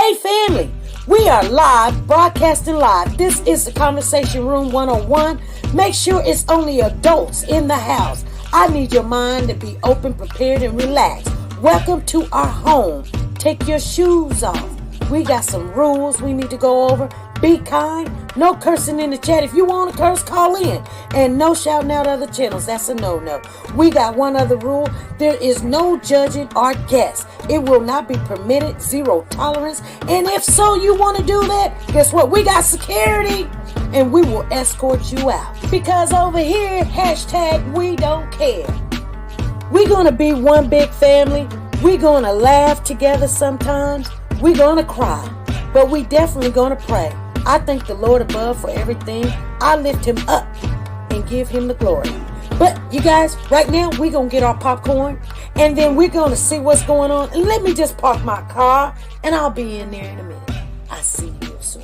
Hey family, we are live, broadcasting live. This is the Conversation Room 101. Make sure it's only adults in the house. I need your mind to be open, prepared, and relaxed. Welcome to our home. Take your shoes off. We got some rules we need to go over. Be kind. No cursing in the chat. If you want to curse, call in. And no shouting out other channels. That's a no-no. We got one other rule. There is no judging our guests. It will not be permitted. Zero tolerance. And if so, you want to do that, guess what? We got security. And we will escort you out. Because over here, hashtag we don't care. We're going to be one big family. We're going to laugh together sometimes. We're going to cry. But we definitely going to pray. I thank the Lord above for everything. I lift him up and give him the glory. But you guys, right now, we're going to get our popcorn. And then we're going to see what's going on. And let me just park my car. And I'll be in there in a minute. I'll see you real soon.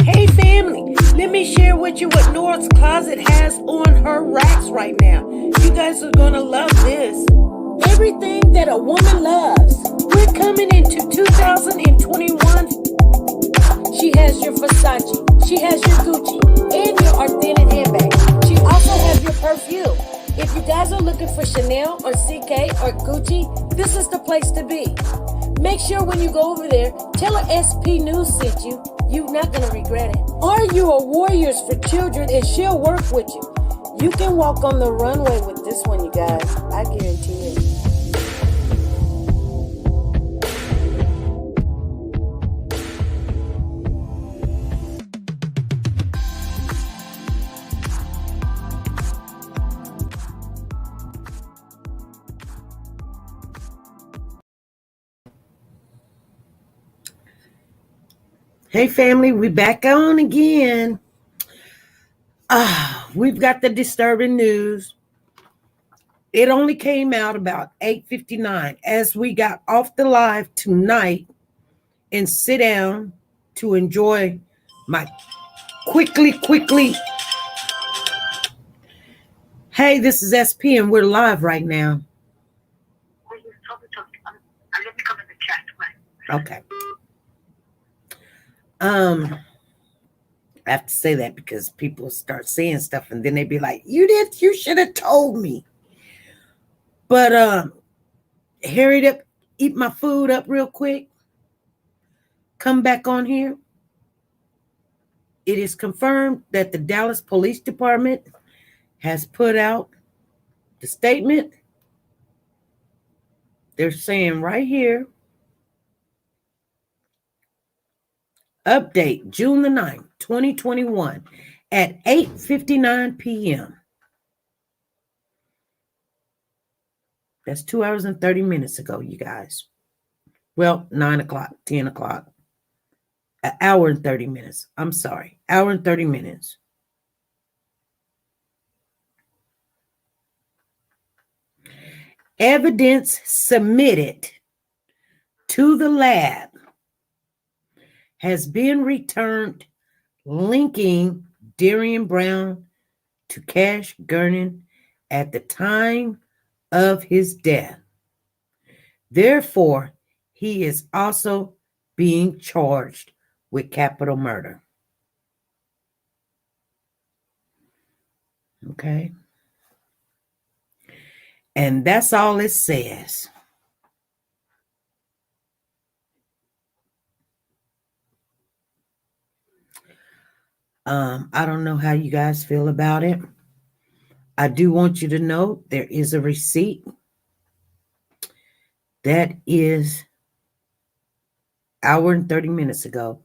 Hey family, let me share with you what Nora's closet has on her racks right now. You guys are gonna love this. Everything that a woman loves. We're coming into 2021. She has your Versace, she has your Gucci, and your authentic handbag. She also has your perfume. If you guys are looking for Chanel or CK or Gucci, this is the place to be. Make sure when you go over there, tell her SP News sent you. You're not going to regret it. Are you a Warriors for Children and she'll work with you? You can walk on the runway with this one, you guys. I guarantee it. Hey family, we back on again. We've got the disturbing news. It only came out about 8:59 as we got off the live tonight and sit down to enjoy my quickly. Hey, this is SP and we're live right now. Let me come in the chat. Okay. I have to say that because people start saying stuff and then they be like, you should have told me. But hurry up, eat my food up real quick. Come back on here. It is confirmed that the Dallas Police Department has put out the statement. They're saying right here, update June the 9th, 2021 at 8:59 p.m. That's 2 hours and 30 minutes ago, you guys. Well, 9 o'clock, 10 o'clock. An hour and 30 minutes. I'm sorry. Hour and 30 minutes. Evidence submitted to the lab has been returned linking Darriynn Brown to Cash Gernon at the time of his death. Therefore, he is also being charged with capital murder. Okay. And that's all it says. I don't know how you guys feel about it. I do want you to know there is a receipt that is hour and 30 minutes ago.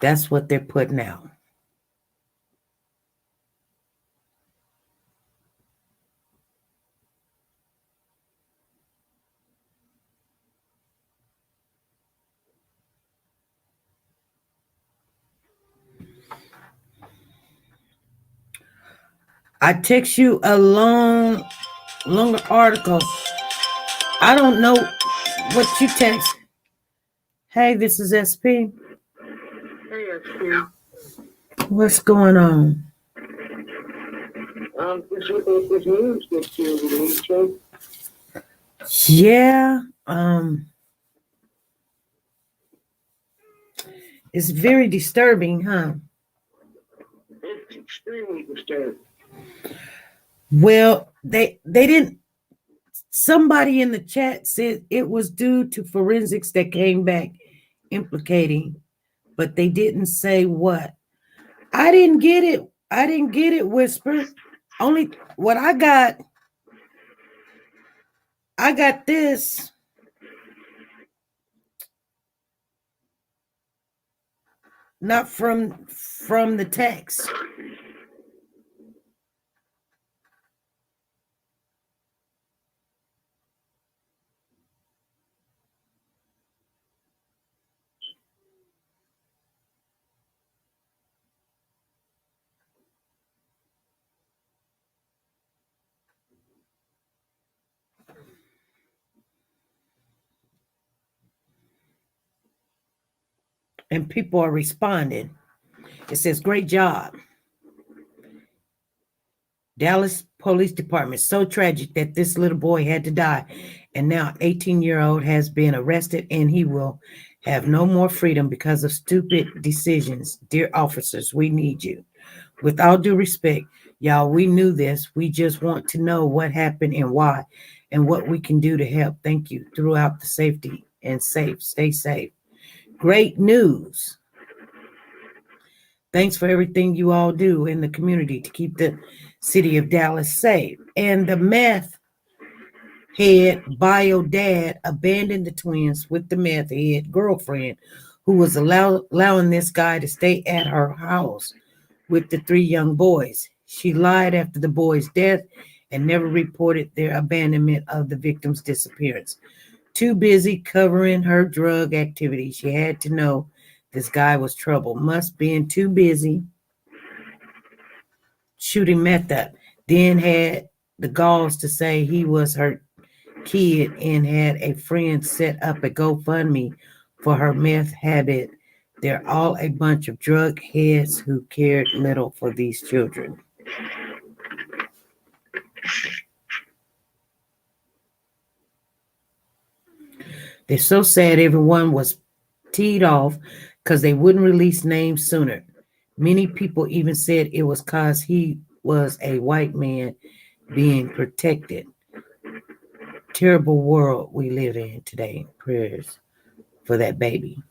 That's what they're putting out. I text you a longer article. I don't know What you text? Hey, this is SP. Hey, SP. What's going on? Just looking at this news that you released, Joe. Yeah, it's very disturbing, huh? It's extremely disturbing. Well, they didn't. Somebody in the chat said it was due to forensics that came back implicating, but they didn't say what. I didn't get it. Whisper. Only what I got this. Not from the text. And people are responding. It says, great job. Dallas Police Department. So tragic that this little boy had to die. And now 18-year-old has been arrested and he will have no more freedom because of stupid decisions. Dear officers, we need you. With all due respect, y'all, we knew this. We just want to know what happened and why and what we can do to help. Thank you. Throughout the safety and safe. Stay safe. Great news. Thanks for everything you all do in the community to keep the city of Dallas safe. And the meth head bio dad abandoned the twins with the meth head girlfriend who was allowing this guy to stay at her house with the 3 young boys. She lied after the boys' death and never reported their abandonment of the victim's disappearance. Too busy covering her drug activity, she had to know this guy was trouble. Must been too busy shooting meth up. Then had the galls to say he was her kid and had a friend set up a GoFundMe for her meth habit. They're all a bunch of drug heads who cared little for these children. They're so sad everyone was teed off because they wouldn't release names sooner. Many people even said it was because he was a white man being protected. Terrible world we live in today. Prayers for that baby.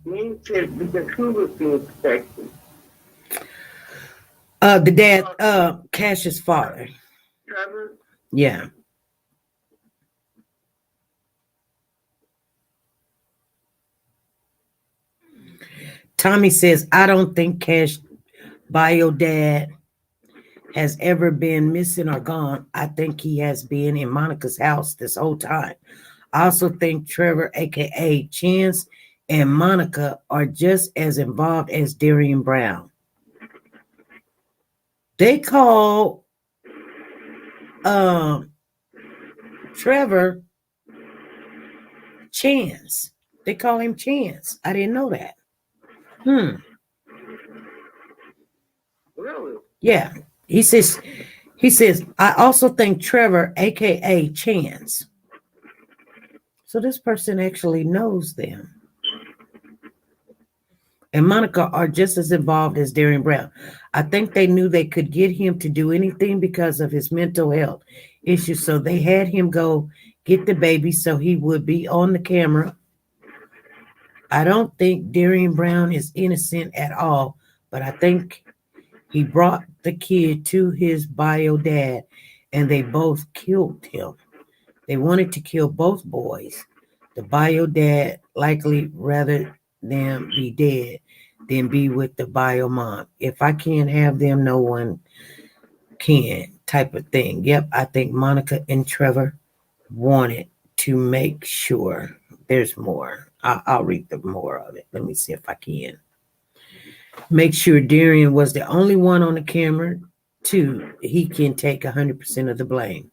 You said because who was being protected? The dad, Cash's father. Trevor? Yeah. Tommy says, I don't think Cash bio dad has ever been missing or gone. I think he has been in Monica's house this whole time. I also think Trevor, aka Chance, and Monica are just as involved as Darriynn Brown. They call Trevor Chance. They call him Chance. I didn't know that. Really? Yeah. He says, I also think Trevor, aka Chance. So this person actually knows them. And Monica are just as involved as Darriynn Brown. I think they knew they could get him to do anything because of his mental health issues. So they had him go get the baby so he would be on the camera. I don't think Darriynn Brown is innocent at all, but I think he brought the kid to his bio dad and they both killed him. They wanted to kill both boys. The bio dad likely rather than be dead than be with the bio mom. If I can't have them, no one can, type of thing. Yep, I think Monica and Trevor wanted to make sure. There's more. I'll read the more of it. Let me see if I can. Make sure Darriynn was the only one on the camera. 2, he can take 100% of the blame.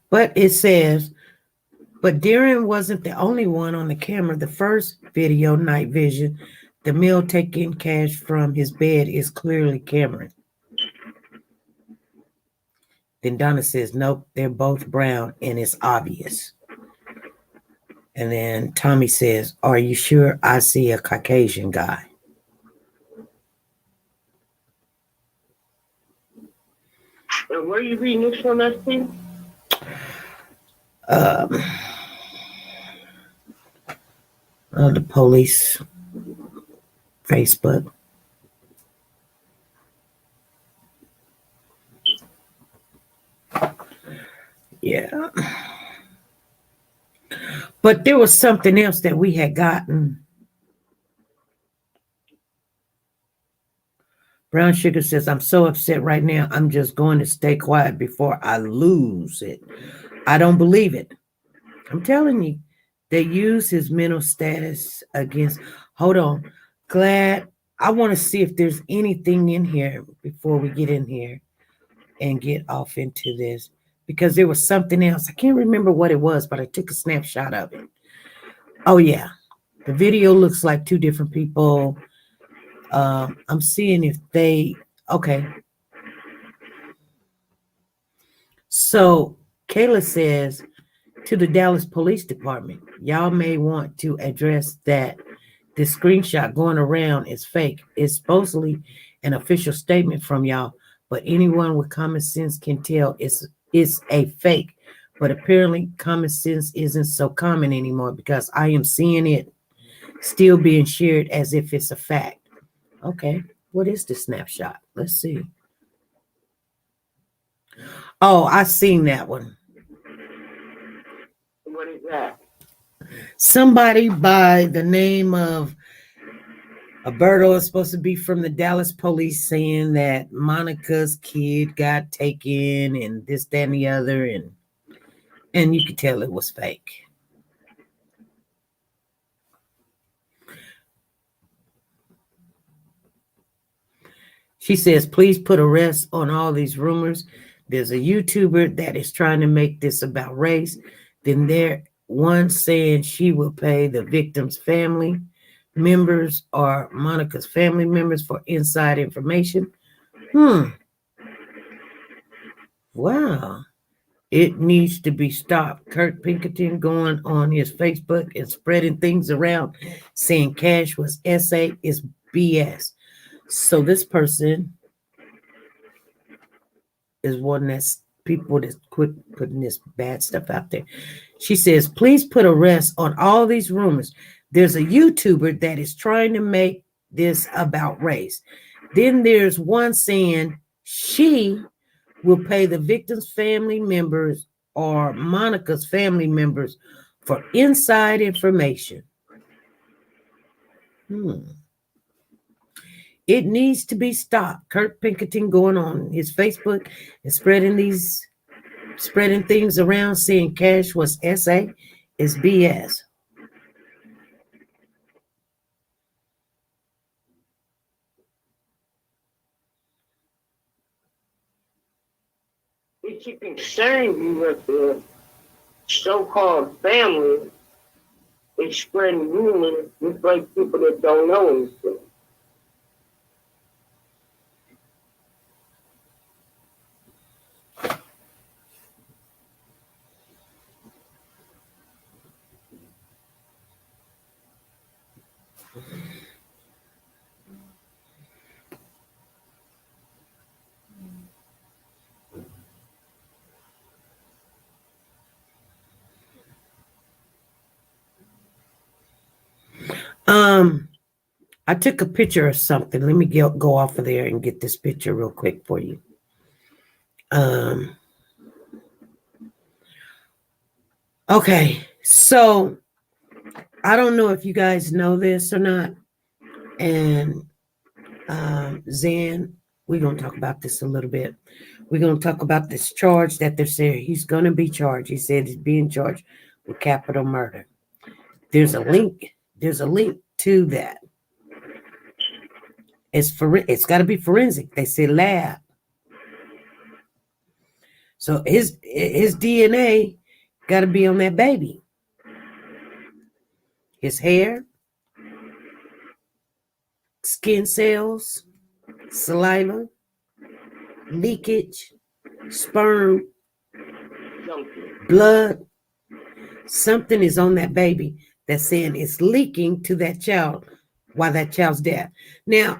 But it says, but Darriynn wasn't the only one on the camera. The first video, night vision, the male taking cash from his bed is clearly Cameron. Then Donna says, nope, they're both brown and it's obvious. And then Tommy says, are you sure I see a Caucasian guy? And where are you reading this from, that thing? The police Facebook. Yeah. But there was something else that we had gotten. Brown Sugar says, I'm so upset right now. I'm just going to stay quiet before I lose it. I don't believe it. I'm telling you, they use his mental status against. Hold on. Glad. I want to see if there's anything in here before we get in here and get off into this. Because there was something else. I can't remember what it was, but I took a snapshot of it. Oh, yeah. The video looks like 2 different people. I'm seeing if they, okay. So Kayla says to the Dallas Police Department, y'all may want to address that this screenshot going around is fake. It's supposedly an official statement from y'all, but anyone with common sense can tell it's a fake. But apparently common sense isn't so common anymore because I am seeing it still being shared as if it's a fact. Okay, what is the snapshot? Let's see. Oh, I seen that one. What is that? Somebody by the name of Alberto is supposed to be from the Dallas police saying that Monica's kid got taken and this, that, and the other, and you could tell it was fake. She says, please put a rest on all these rumors. There's a YouTuber that is trying to make this about race. Then there one saying she will pay the victim's family members or Monica's family members for inside information. Wow. It needs to be stopped. Kurt Pinkerton going on his Facebook and spreading things around saying Cash was SA is BS. So this person is one that's people that quit putting this bad stuff out there. She says, please put a rest on all these rumors. There's a YouTuber that is trying to make this about race. Then there's one saying she will pay the victim's family members or Monica's family members for inside information. It needs to be stopped. Kurt Pinkerton going on his Facebook and spreading things around saying Cash was SA is BS. They keep concerned you with the so-called family is spreading rumors just like people that don't know anything. I took a picture of something. Let me go off of there and get this picture real quick for you. Okay, so I don't know if you guys know this or not. And Zen, we're going to talk about this a little bit. We're going to talk about this charge that they're saying he's going to be charged. He said he's being charged with capital murder. There's a link. There's a link to that. It's got to be forensic. They say lab. So his DNA got to be on that baby. His hair, skin cells, saliva, leakage, sperm, blood. Something is on that baby that's saying it's leaking to that child while that child's dead. Now,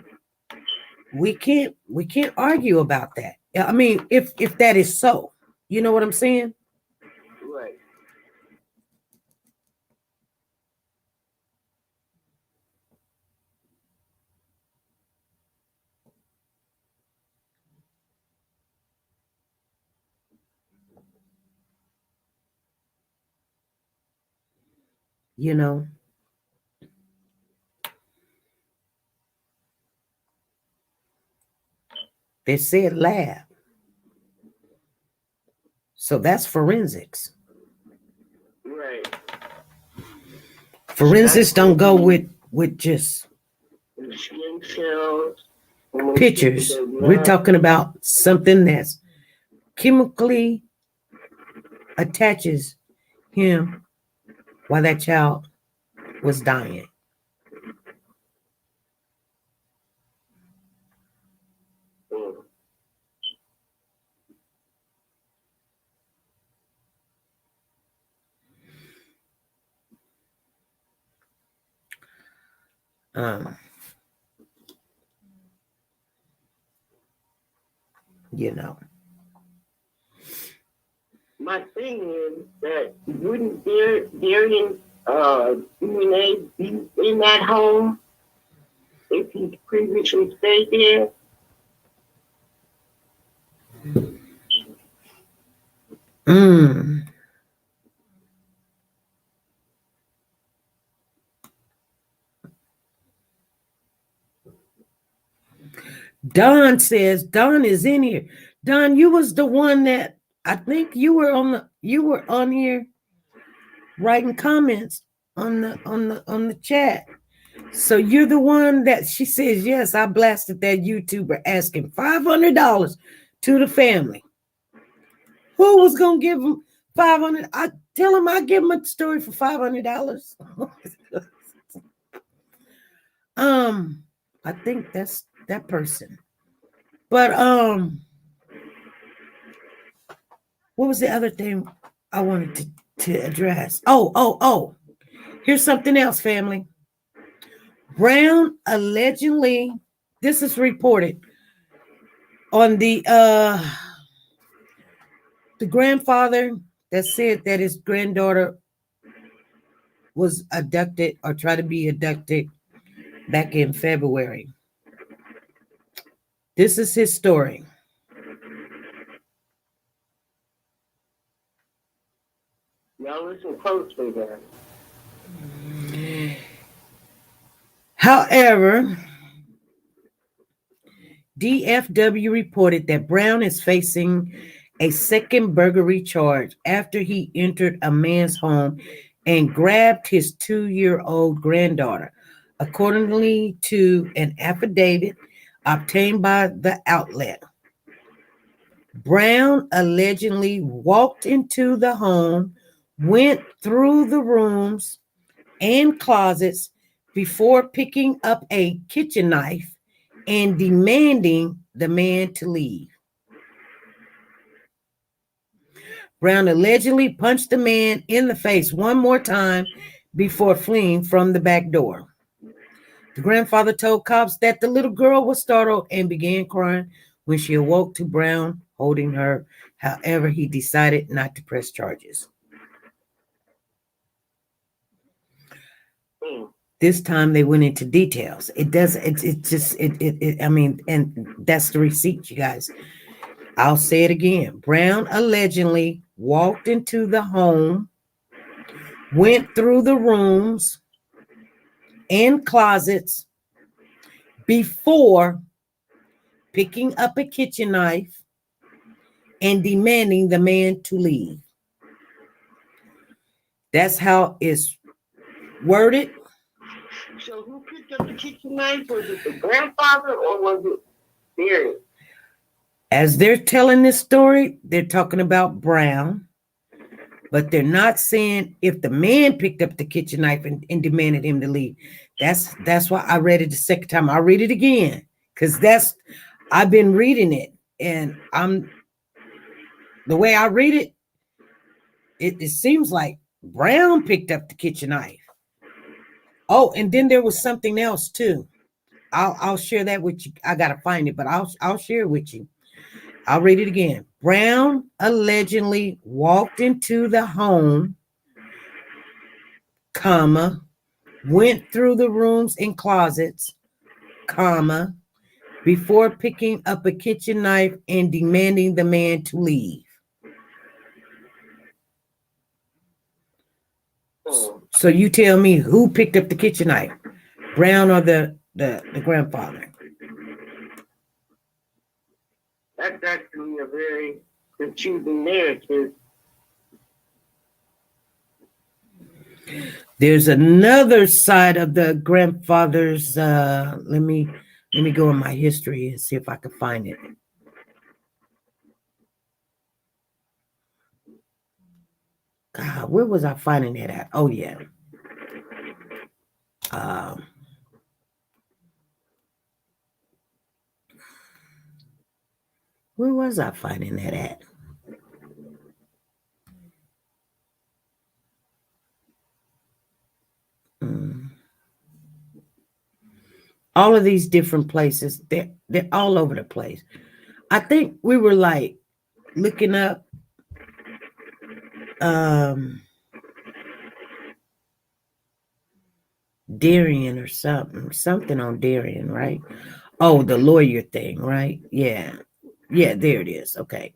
we can't argue about that. I mean, if that is so, you know what I'm saying? Right. You know, they said lab. So that's forensics. Right. Forensics don't go with just skin cells, pictures. We're talking about something that's chemically attaches him while that child was dying. You know. My thing is that wouldn't Darriynn DNA be in that home if he previously stayed there? Don says, Don is in here. Don, you was the one that I think you were on here writing comments on the chat. So you're the one that she says, yes, I blasted that YouTuber asking $500 to the family. Who was gonna give him $500? I tell him I give him a story for $500. I think that's that person. But what was the other thing I wanted to address? Oh. Here's something else, family. Brown allegedly, this is reported on the grandfather that said that his granddaughter was abducted or tried to be abducted back in February. This is his story. Y'all listen closely there. However, DFW reported that Brown is facing a second burglary charge after he entered a man's home and grabbed his 2-year-old granddaughter, accordingly to an affidavit obtained by the outlet. Brown allegedly walked into the home, went through the rooms and closets before picking up a kitchen knife and demanding the man to leave. Brown allegedly punched the man in the face one more time before fleeing from the back door. The grandfather told cops that the little girl was startled and began crying when she awoke to Brown holding her. However, he decided not to press charges. This time they went into details. It does. I mean, and that's the receipt, you guys. I'll say it again. Brown allegedly walked into the home, went through the rooms and closets before picking up a kitchen knife and demanding the man to leave. That's how it's worded. So who picked up the kitchen knife? Was it the grandfather or was it Darriynn? As they're telling this story, they're talking about Brown, but they're not saying if the man picked up the kitchen knife and demanded him to leave. That's why I read it the second time. I'll read it again because I've been reading it, and the way I read it, it seems like Brown picked up the kitchen knife. Oh, and then there was something else too. I'll share that with you. I gotta find it, but I'll share it with you. I'll read it again. Brown allegedly walked into the home, comma, went through the rooms and closets, comma, before picking up a kitchen knife and demanding the man to leave. So you tell me who picked up the kitchen knife, Brown or the grandfather? That's actually a very confusing narrative. There's another side of the grandfather's. Let me go in my history and see if I can find it. God, where was I finding it at? Oh yeah. Where was I finding that at? All of these different places, they're all over the place. I think we were like looking up Darriynn or something on Darriynn, right? Oh, the lawyer thing, right? Yeah, there it is. Okay,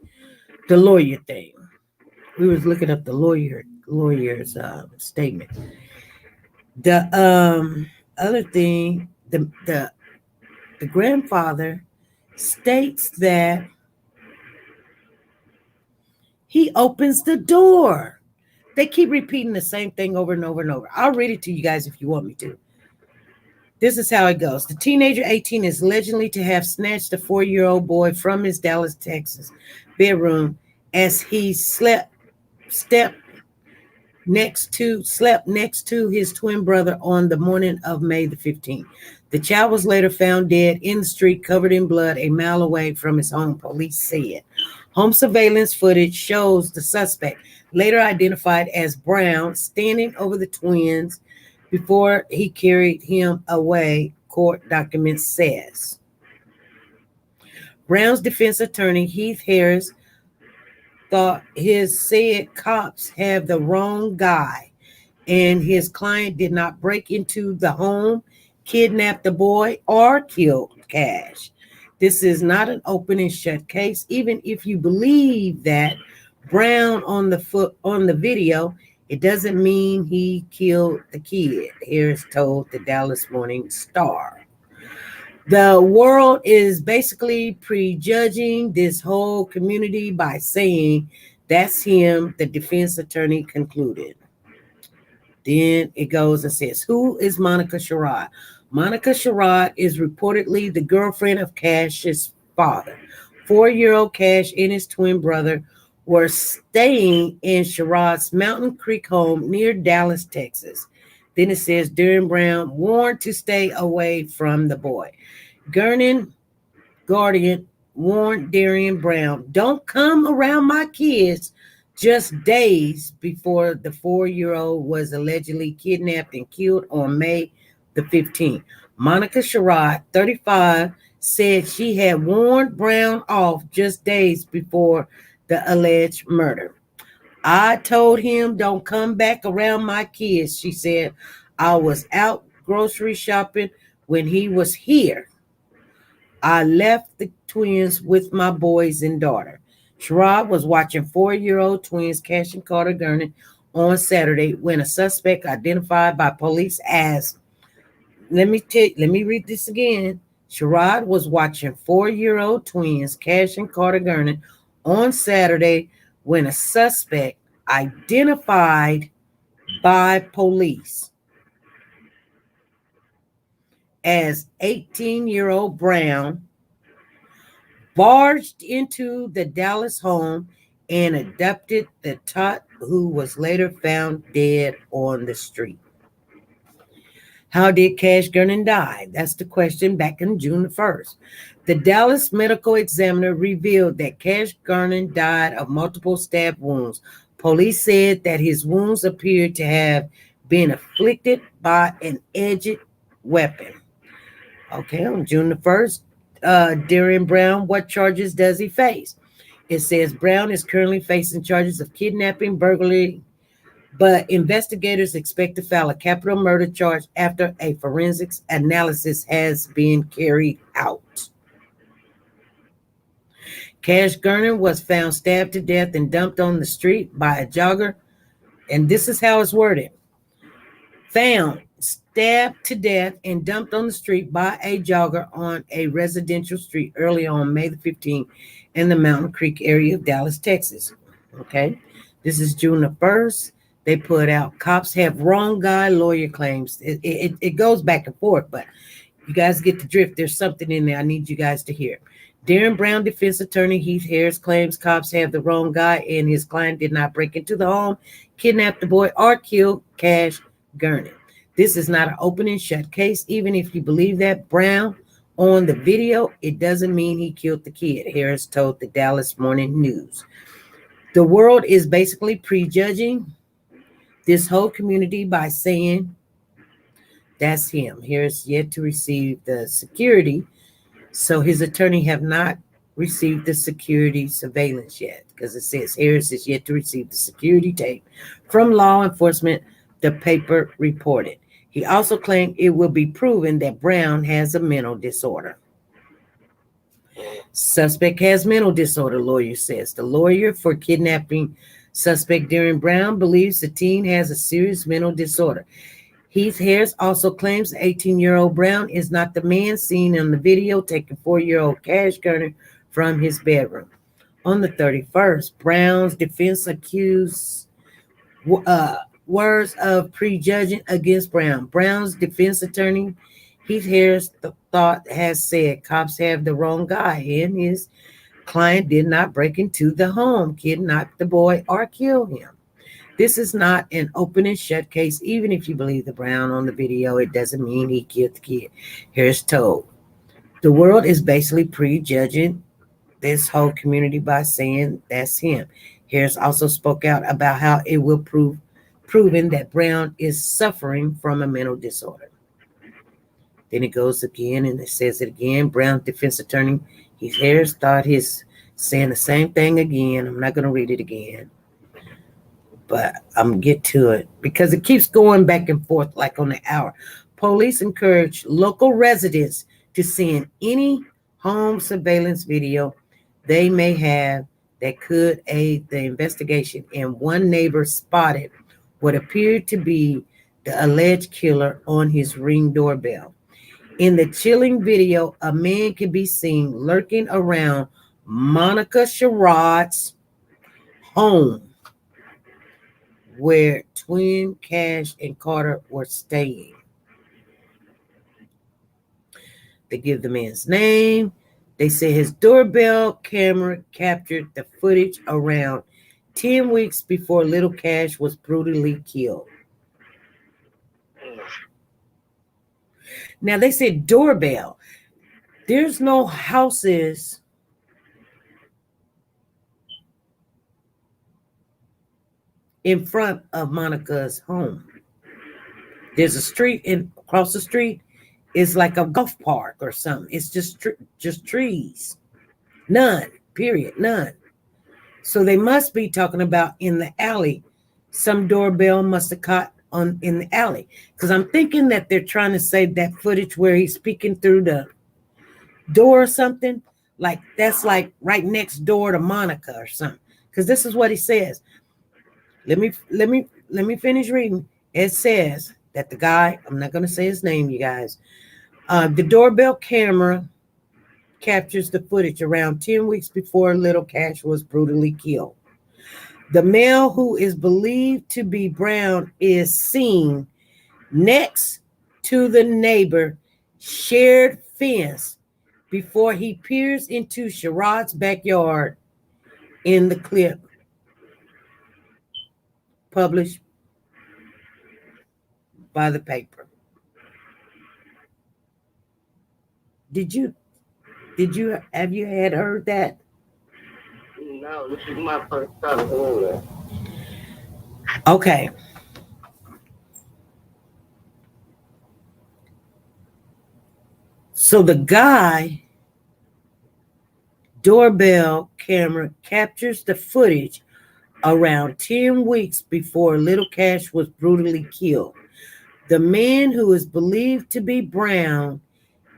the lawyer thing. We was looking up the lawyer's statement. The other thing, the grandfather states that he opens the door. They keep repeating the same thing over and over and over. I'll read it to you guys if you want me to. This is how it goes. The teenager, 18, is allegedly to have snatched a 4-year-old boy from his Dallas, Texas bedroom as he slept next to his twin brother on the morning of May the 15th. The child was later found dead in the street, covered in blood, a mile away from his home, police said. Home surveillance footage shows the suspect, later identified as Brown, standing over the twins before he carried him away, court documents says. Brown's defense attorney, Heath Harris, thought his said cops have the wrong guy and his client did not break into the home, kidnap the boy, or kill Cash. This is not an open and shut case. Even if you believe that Brown on the video, it doesn't mean he killed the kid, Harris told the Dallas Morning Star. The world is basically prejudging this whole community by saying that's him, the defense attorney concluded. Then it goes and says, who is Monica Sherrod? Monica Sherrod is reportedly the girlfriend of Cash's father. 4-year-old Cash and his twin brother were staying in Sherrod's Mountain Creek home near Dallas, Texas. Then it says Darriynn Brown warned to stay away from the boy. Gernon Guardian warned Darriynn Brown, don't come around my kids, just days before the 4-year-old was allegedly kidnapped and killed on May the 15th. Monica Sherrod, 35, said she had warned Brown off just days before the alleged murder. I told him, don't come back around my kids, she said. I was out grocery shopping when he was here. I left the twins with my boys and daughter. Sherrod was watching 4-year-old twins Cash and Carter Gernon on Saturday when a suspect identified by police as, let me read this again. Sherrod was watching 4-year-old twins Cash and Carter Gernon on Saturday when a suspect identified by police as 18-year-old Brown barged into the Dallas home and abducted the tot, who was later found dead on the street. How did Cash Gernon die? That's the question back in June the 1st. The Dallas medical examiner revealed that Cash Gernon died of multiple stab wounds. Police said that his wounds appeared to have been inflicted by an edged weapon. Okay, on June the 1st, Darriynn Brown, what charges does he face? It says Brown is currently facing charges of kidnapping, burglary, but investigators expect to file a capital murder charge after a forensics analysis has been carried out. Cash Gernon was found stabbed to death and dumped on the street by a jogger, and this is how it's worded. Found stabbed to death and dumped on the street by a jogger on a residential street early on May the 15th in the Mountain Creek area of Dallas, Texas. Okay, this is June the 1st. They put out cops have wrong guy, lawyer claims. It goes back and forth, but you guys get the drift. There's something in there I need you guys to hear. Darriynn Brown defense attorney Heath Harris claims cops have the wrong guy and his client did not break into the home, kidnap the boy, or kill Cash Gernon. This is not an open and shut case. Even if you believe that Brown on the video, it doesn't mean he killed the kid, Harris told the Dallas Morning News. The world is basically prejudging this whole community by saying that's him. Harris yet to receive the security, so his attorney have not received the security surveillance yet, because it says Harris is yet to receive the security tape from law enforcement, the paper reported. He also claimed it will be proven that Brown has a mental disorder. Suspect has mental disorder, lawyer says. The lawyer for kidnapping suspect Darriynn Brown believes the teen has a serious mental disorder. Heath Harris also claims the 18-year-old Brown is not the man seen in the video taking 4-year-old Cash Gernon from his bedroom. On the 31st, Brown's defense accused words of prejudging against Brown. Brown's defense attorney, Heath Harris, has said cops have the wrong guy and his client did not break into the home, kidnap the boy, or kill him. This is not an open and shut case. Even if you believe the Brown on the video, it doesn't mean he killed the kid. Harris told. The world is basically prejudging this whole community by saying that's him. Harris also spoke out about how it will proven that Brown is suffering from a mental disorder. Then it goes again and it says it again. Brown's defense attorney, Heath Harris, thought he's saying the same thing again. I'm not going to read it again, but I'm going to get to it because it keeps going back and forth like on the hour. Police encourage local residents to send any home surveillance video they may have that could aid the investigation, and one neighbor spotted what appeared to be the alleged killer on his Ring doorbell. In the chilling video, a man can be seen lurking around Monica Sherrod's home where twin Cash and Carter were staying. They give the man's name. They say his doorbell camera captured the footage around 10 weeks before little Cash was brutally killed. Now, they said doorbell. There's no houses in front of Monica's home. There's a street across the street. It's like a golf park or something. It's just trees. None, period, none. So they must be talking about in the alley. Some doorbell must have caught in the alley. Because I'm thinking that they're trying to say that footage where he's peeking through the door or something, like that's like right next door to Monica or something. Because this is what he says. Let me finish reading. It says that the guy, I'm not going to say his name, you guys. The doorbell camera captures the footage around 10 weeks before little Cash was brutally killed. The male, who is believed to be Brown, is seen next to the neighbor shared fence before he peers into Sherrod's backyard in the clip published by the paper. Have you had heard that? No, this is my first time hearing that. Okay. So the guy doorbell camera captures the footage around 10 weeks before little Cash was brutally killed. The man, who is believed to be Brown,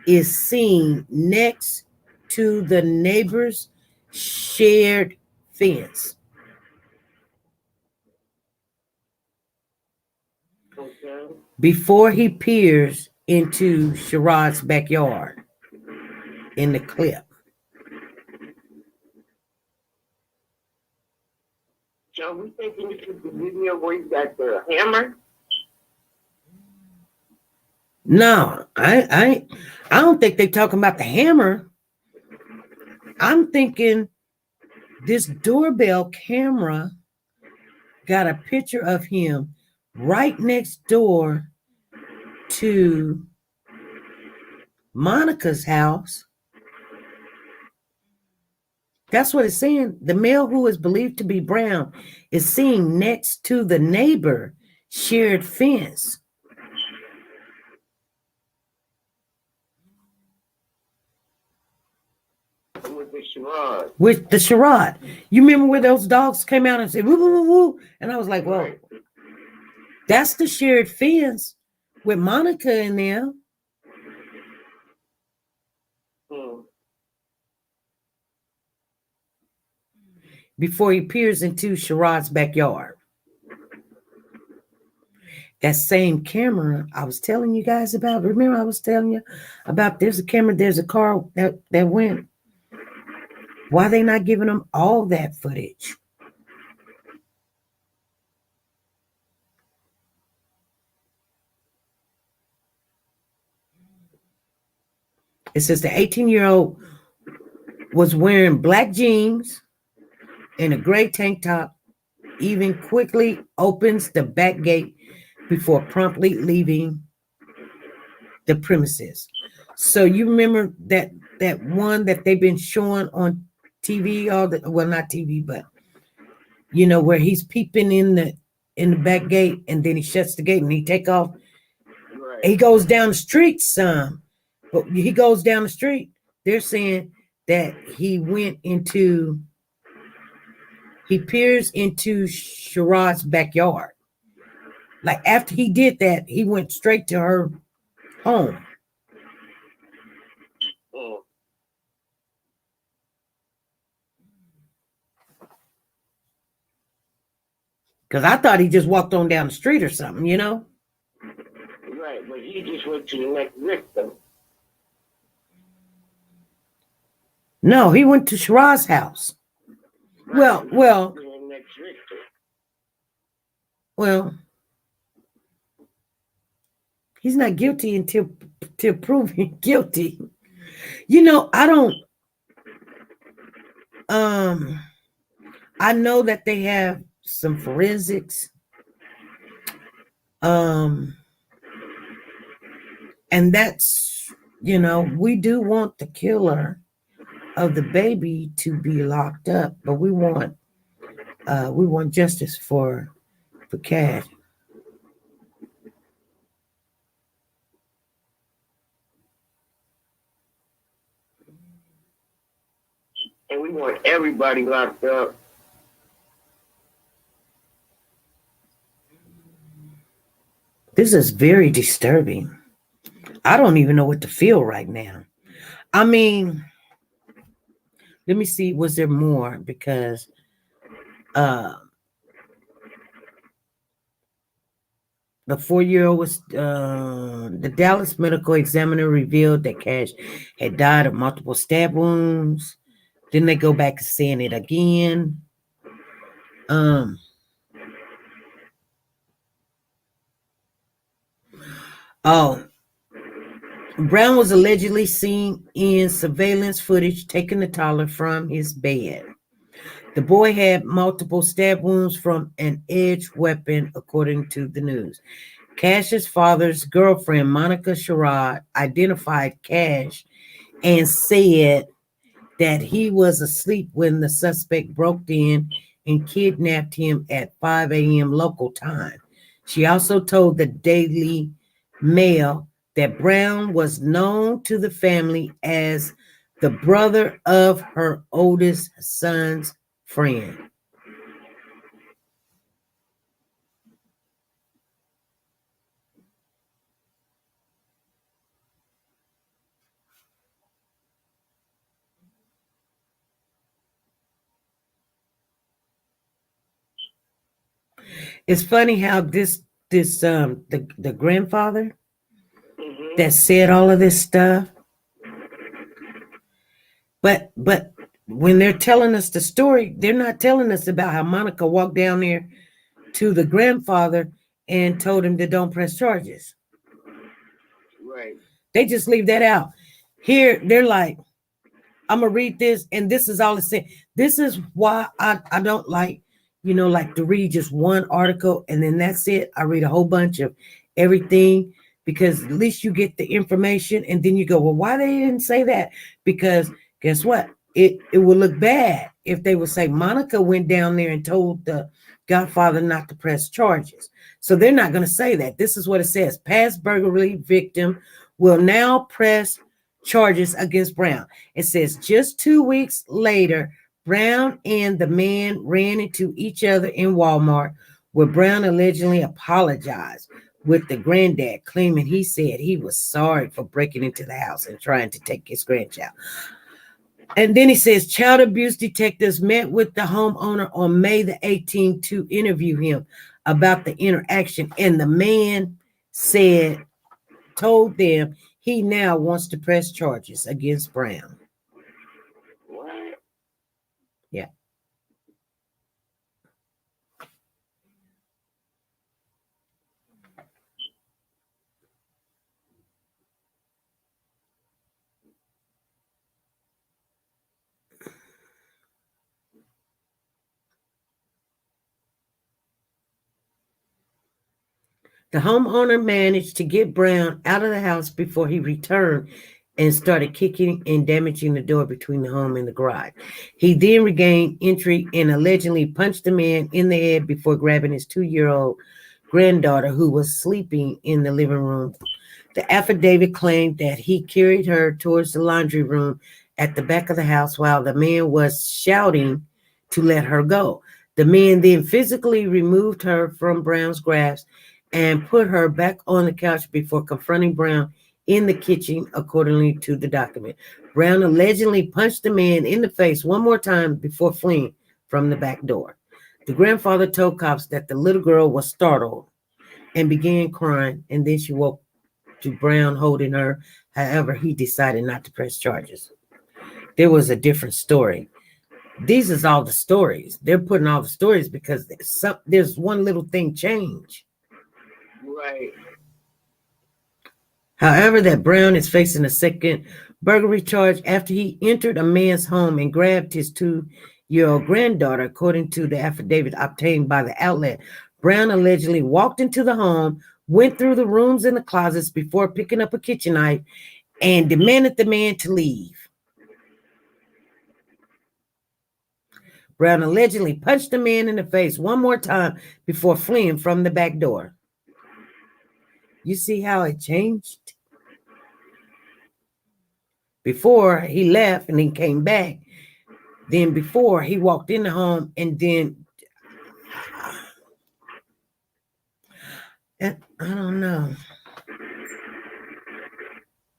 is seen next to the neighbor's shared fence. Okay. Before he peers into Sherrod's backyard in the clip. So we thinking this is the video where you got the hammer? No, I don't think they're talking about the hammer. I'm thinking this doorbell camera got a picture of him right next door to Monica's house. That's what it's saying. The male, who is believed to be Brown, is seen next to the neighbor shared fence. With the Sherrod. With the Sherrod. You remember where those dogs came out and said, woo, woo, woo, woo? And I was like, well, Right. That's the shared fence with Monica in there. Before he peers into Sherrod's backyard. That same camera I was telling you guys about. Remember I was telling you about there's a camera, there's a car that went. Why are they not giving them all that footage? It says the 18-year-old was wearing black jeans and a gray tank top, even quickly opens the back gate before promptly leaving the premises. So you remember that one that they've been showing on TV, well, not TV, but you know, where he's peeping in the back gate and then he shuts the gate and he take off. Right. He goes down the street some, but he goes down the street. They're saying that he peers into Sherrod's backyard. Like after he did that, he went straight to her home. Because I thought he just walked on down the street or something, you know? Right, but he just went to the next victim. No, he went to Sherrod's house. Right. Well, The next victim. well, he's not guilty until proven guilty. You know, I know that they have some forensics. And that's, you know, we do want the killer of the baby to be locked up, but we want justice for Cash. And we want everybody locked up. This is very disturbing. I don't even know what to feel right now. I mean, let me see, was there more? Because the 4-year-old was the Dallas medical examiner revealed that Cash had died of multiple stab wounds. Then they go back to saying it again. Brown was allegedly seen in surveillance footage taking the toddler from his bed. The boy had multiple stab wounds from an edged weapon, according to the news. Cash's father's girlfriend, Monica Sherrod, identified Cash and said that he was asleep when the suspect broke in and kidnapped him at 5 a.m. local time. She also told the Daily Mail that Brown was known to the family as the brother of her oldest son's friend. It's funny how the grandfather that said all of this stuff, but when they're telling us the story, they're not telling us about how Monica walked down there to the grandfather and told him to don't press charges. Right. They just leave that out. Here, they're like, I'm going to read this, and this is all it said. This is why I don't like, like to read just one article, and then that's it. I read a whole bunch of everything, because at least you get the information, and then you go, well, why they didn't say that? Because guess what? It would look bad if they would say Monica went down there and told the Godfather not to press charges. So they're not going to say that. This is what it says. Past burglary victim will now press charges against Brown. It says just 2 weeks later, Brown and the man ran into each other in Walmart, where Brown allegedly apologized, with the granddad claiming he said he was sorry for breaking into the house and trying to take his grandchild. And then he says child abuse detectives met with the homeowner on May the 18th to interview him about the interaction. And the man told them he now wants to press charges against Brown. What? Yeah. The homeowner managed to get Brown out of the house before he returned and started kicking and damaging the door between the home and the garage. He then regained entry and allegedly punched the man in the head before grabbing his 2-year-old granddaughter, who was sleeping in the living room. The affidavit claimed that he carried her towards the laundry room at the back of the house while the man was shouting to let her go. The man then physically removed her from Brown's grasp and put her back on the couch before confronting Brown in the kitchen, according to the document. Brown allegedly punched the man in the face one more time before fleeing from the back door. The grandfather told cops that the little girl was startled and began crying, and then she woke to Brown holding her. However, he decided not to press charges. There was a different story. These is all the stories. They're putting all the stories because there's one little thing change. Right. However, that Brown is facing a second burglary charge after he entered a man's home and grabbed his 2-year-old granddaughter, according to the affidavit obtained by the outlet. Brown allegedly walked into the home, went through the rooms and the closets before picking up a kitchen knife and demanded the man to leave. Brown allegedly punched the man in the face one more time before fleeing from the back door. You see how it changed? Before he left and he came back, then before he walked in the home, and then I don't know.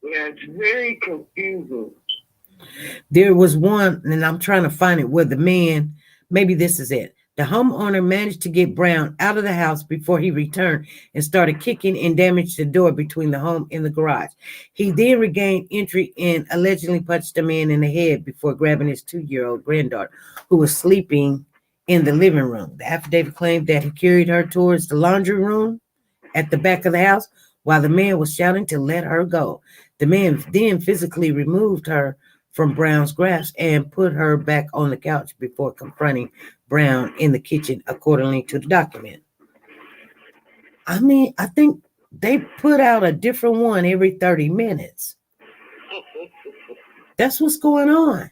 Yeah, it's very confusing. There was one, and I'm trying to find it, where the man, maybe this is it. The homeowner managed to get Brown out of the house before he returned and started kicking and damaged the door between the home and the garage. He then regained entry and allegedly punched the man in the head before grabbing his 2-year-old granddaughter, who was sleeping in the living room. The affidavit claimed that he carried her towards the laundry room at the back of the house while the man was shouting to let her go. The man then physically removed her from Brown's grasp and put her back on the couch before confronting Brown in the kitchen, accordingly to the document. I mean, I think they put out a different one every 30 minutes. That's what's going on.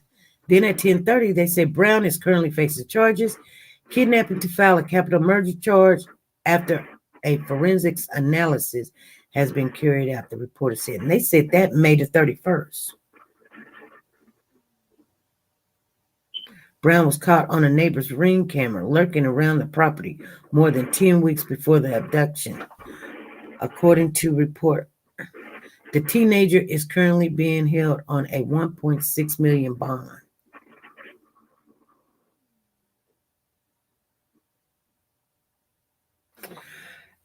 Then at 10:30, they say Brown is currently facing charges, kidnapping to file a capital murder charge after a forensics analysis has been carried out, the reporter said. And they said that May the 31st. Brown was caught on a neighbor's Ring camera lurking around the property more than 10 weeks before the abduction, according to report. The teenager is currently being held on a $1.6 million bond.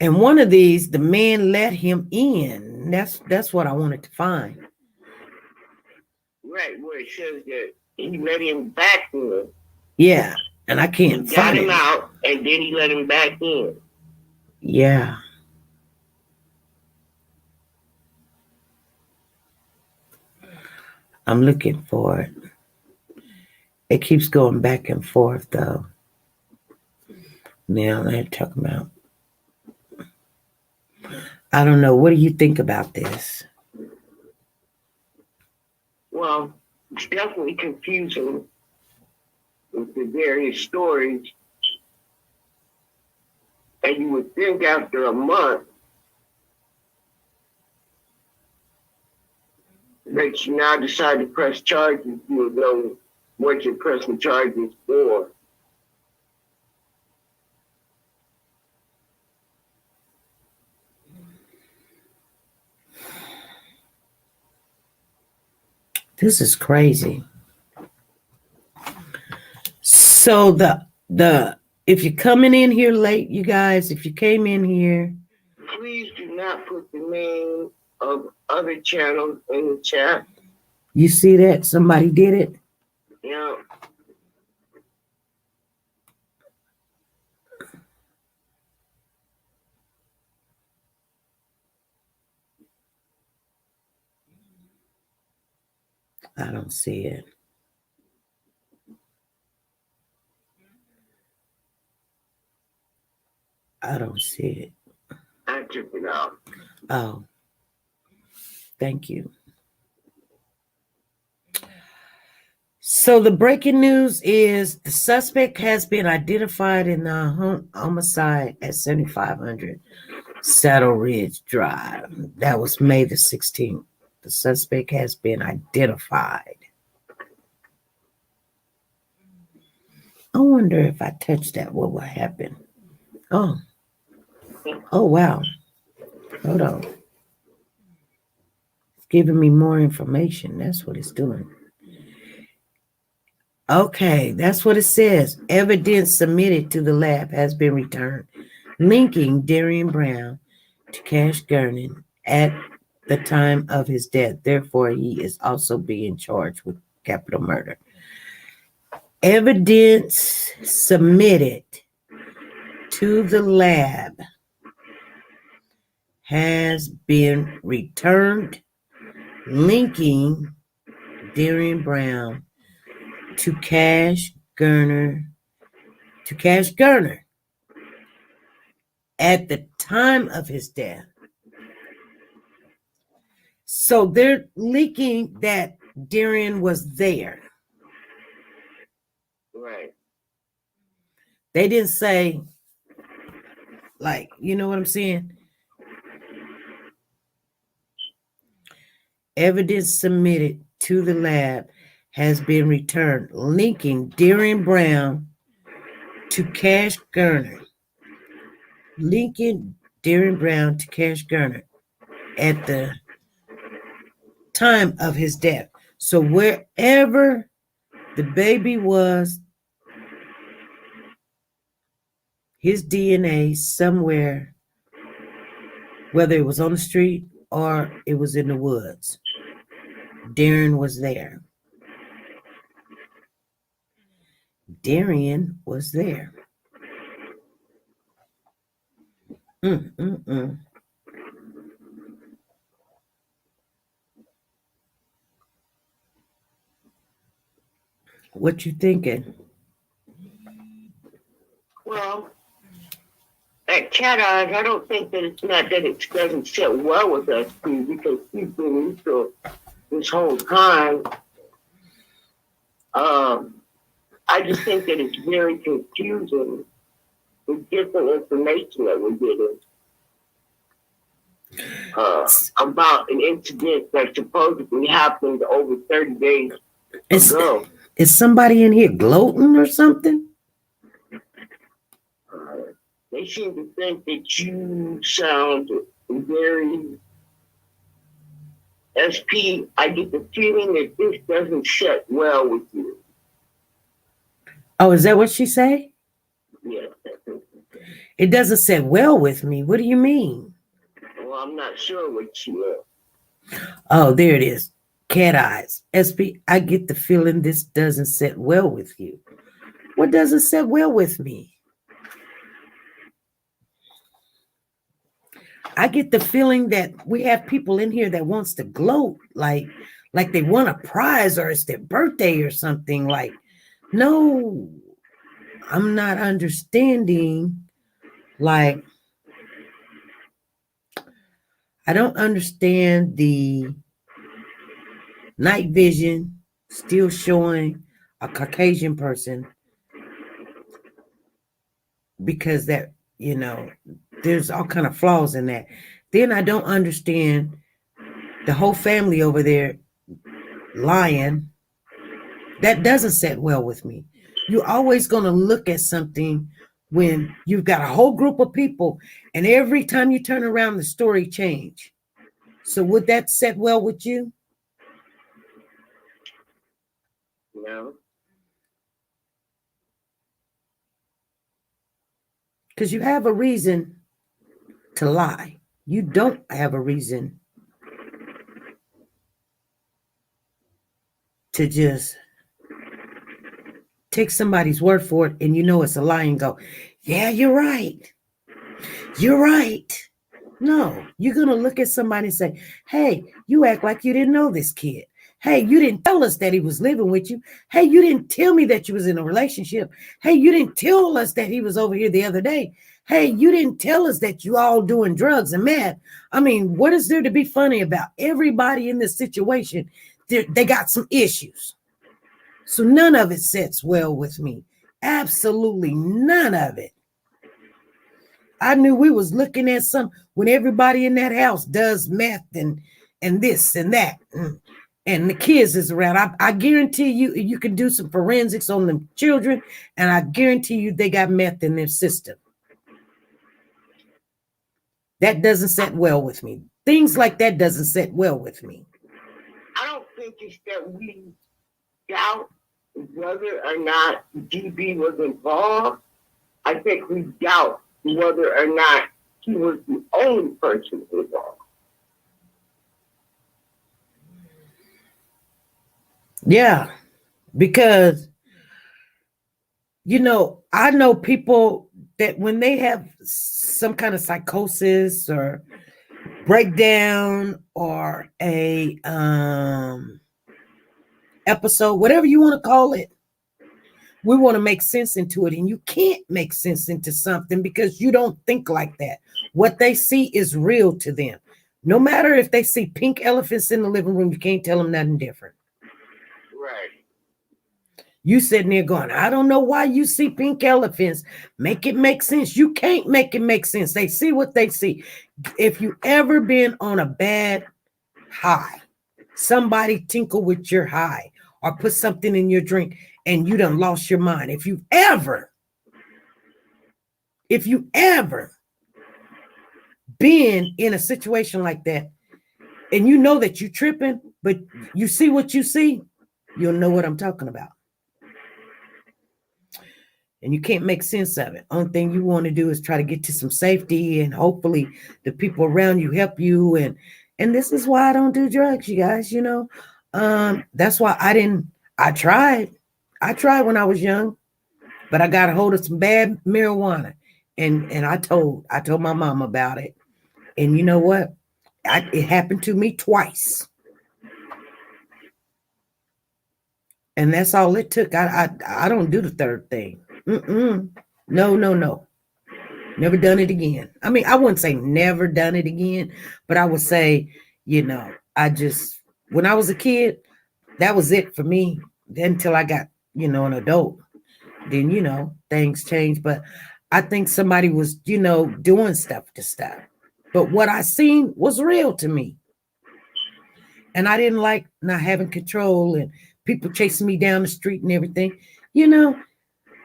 And one of these, the man let him in. That's what I wanted to find. Right, where it says that he let him back in. Yeah, and I can't find him it. out, and then he let him back in. Yeah. I'm looking for it. It keeps going back and forth, though. Now they're talking about. I don't know. What do you think about this? Well, it's definitely confusing with the various stories. And you would think after a month that you now decide to press charges, you would know what you're pressing charges for. This is crazy. So the if you're coming in here late, you guys, if you came in here, please do not put the name of other channels in the chat. You see that? Somebody did it? Yeah. I don't see it. I don't see it. I took it out. Oh, thank you. So the breaking news is the suspect has been identified in the homicide at 7500 Saddle Ridge Drive. That was May the 16th. The suspect has been identified. I wonder if I touch that, what will happen? Oh, wow. Hold on. It's giving me more information. That's what it's doing. Okay, that's what it says. Evidence submitted to the lab has been returned, linking Darriynn Brown to Cash Gernon at the time of his death. Therefore, he is also being charged with capital murder. Evidence submitted to the lab has been returned, linking Darriynn Brown to Cash Gernon at the time of his death. So they're linking that Darriynn was there. Right. They didn't say, like, you know what I'm saying? Evidence submitted to the lab has been returned, linking Darriynn Brown to Cash Gernon. Linking Darriynn Brown to Cash Gernon at the time of his death. So wherever the baby was, his DNA somewhere, whether it was on the street or it was in the woods, Darriynn was there. Darriynn was there. What you thinking? Well, at Cat Eyes, I don't think that it's not that it doesn't sit well with us too, because he's been neutral this whole time. I just think that it's very confusing with different information that we're getting about an incident that supposedly happened over 30 days ago. Is somebody in here gloating or something? They seem to think that you sound very SP. I get the feeling that this doesn't sit well with you. Oh, is that what she say? Yeah. It doesn't sit well with me. What do you mean? Well, I'm not sure what she is. Oh, there it is. Cat Eyes. SP, I get the feeling this doesn't sit well with you. What doesn't sit well with me? I get the feeling that we have people in here that wants to gloat, like they won a prize or it's their birthday or something. Like, no, I'm not understanding. Like, I don't understand the night vision still showing a Caucasian person, because that, there's all kind of flaws in that. Then I don't understand the whole family over there lying. That doesn't sit well with me. You're always going to look at something when you've got a whole group of people, and every time you turn around, the story change. So would that sit well with you? No. Because you have a reason to lie. You don't have a reason to just take somebody's word for it and it's a lie and go, yeah, you're right. You're right. No, you're going to look at somebody and say, hey, you act like you didn't know this kid. Hey, you didn't tell us that he was living with you. Hey, you didn't tell me that you was in a relationship. Hey, you didn't tell us that he was over here the other day. Hey, you didn't tell us that you all doing drugs and meth. I mean, what is there to be funny about? Everybody in this situation, they got some issues. So none of it sits well with me. Absolutely none of it. I knew we was looking at when everybody in that house does meth and this and that. And the kids is around. I guarantee you can do some forensics on the children, and I guarantee you they got meth in their system. That doesn't sit well with me. Things like that doesn't sit well with me. I don't think it's that we doubt whether or not GB was involved. I think we doubt whether or not he was the only person involved. Yeah, because, I know people that when they have some kind of psychosis or breakdown or a episode, whatever you want to call it, we want to make sense into it. And you can't make sense into something because you don't think like that. What they see is real to them. No matter if they see pink elephants in the living room, you can't tell them nothing different. Right. You sitting there going, I don't know why you see pink elephants. Make it make sense. You can't make it make sense. They see what they see. If you ever been on a bad high, somebody tinkle with your high or put something in your drink and you done lost your mind. If you ever been in a situation like that, and you know that you're tripping, but you see what you see, you'll know what I'm talking about. And you can't make sense of it. Only thing you want to do is try to get to some safety, and hopefully the people around you help you. And this is why I don't do drugs, you guys, you know. That's why I tried when I was young, but I got a hold of some bad marijuana, and I told my mom about it. And you know what? It happened to me twice. And that's all it took. I don't do the third thing. No. Never done it again. I mean, I wouldn't say never done it again, but I would say, you know, when I was a kid, that was it for me. Then until I got, you know, an adult, then, you know, things changed. But I think somebody was, you know, doing stuff to stuff. But what I seen was real to me. And I didn't like not having control and people chasing me down the street and everything. You know,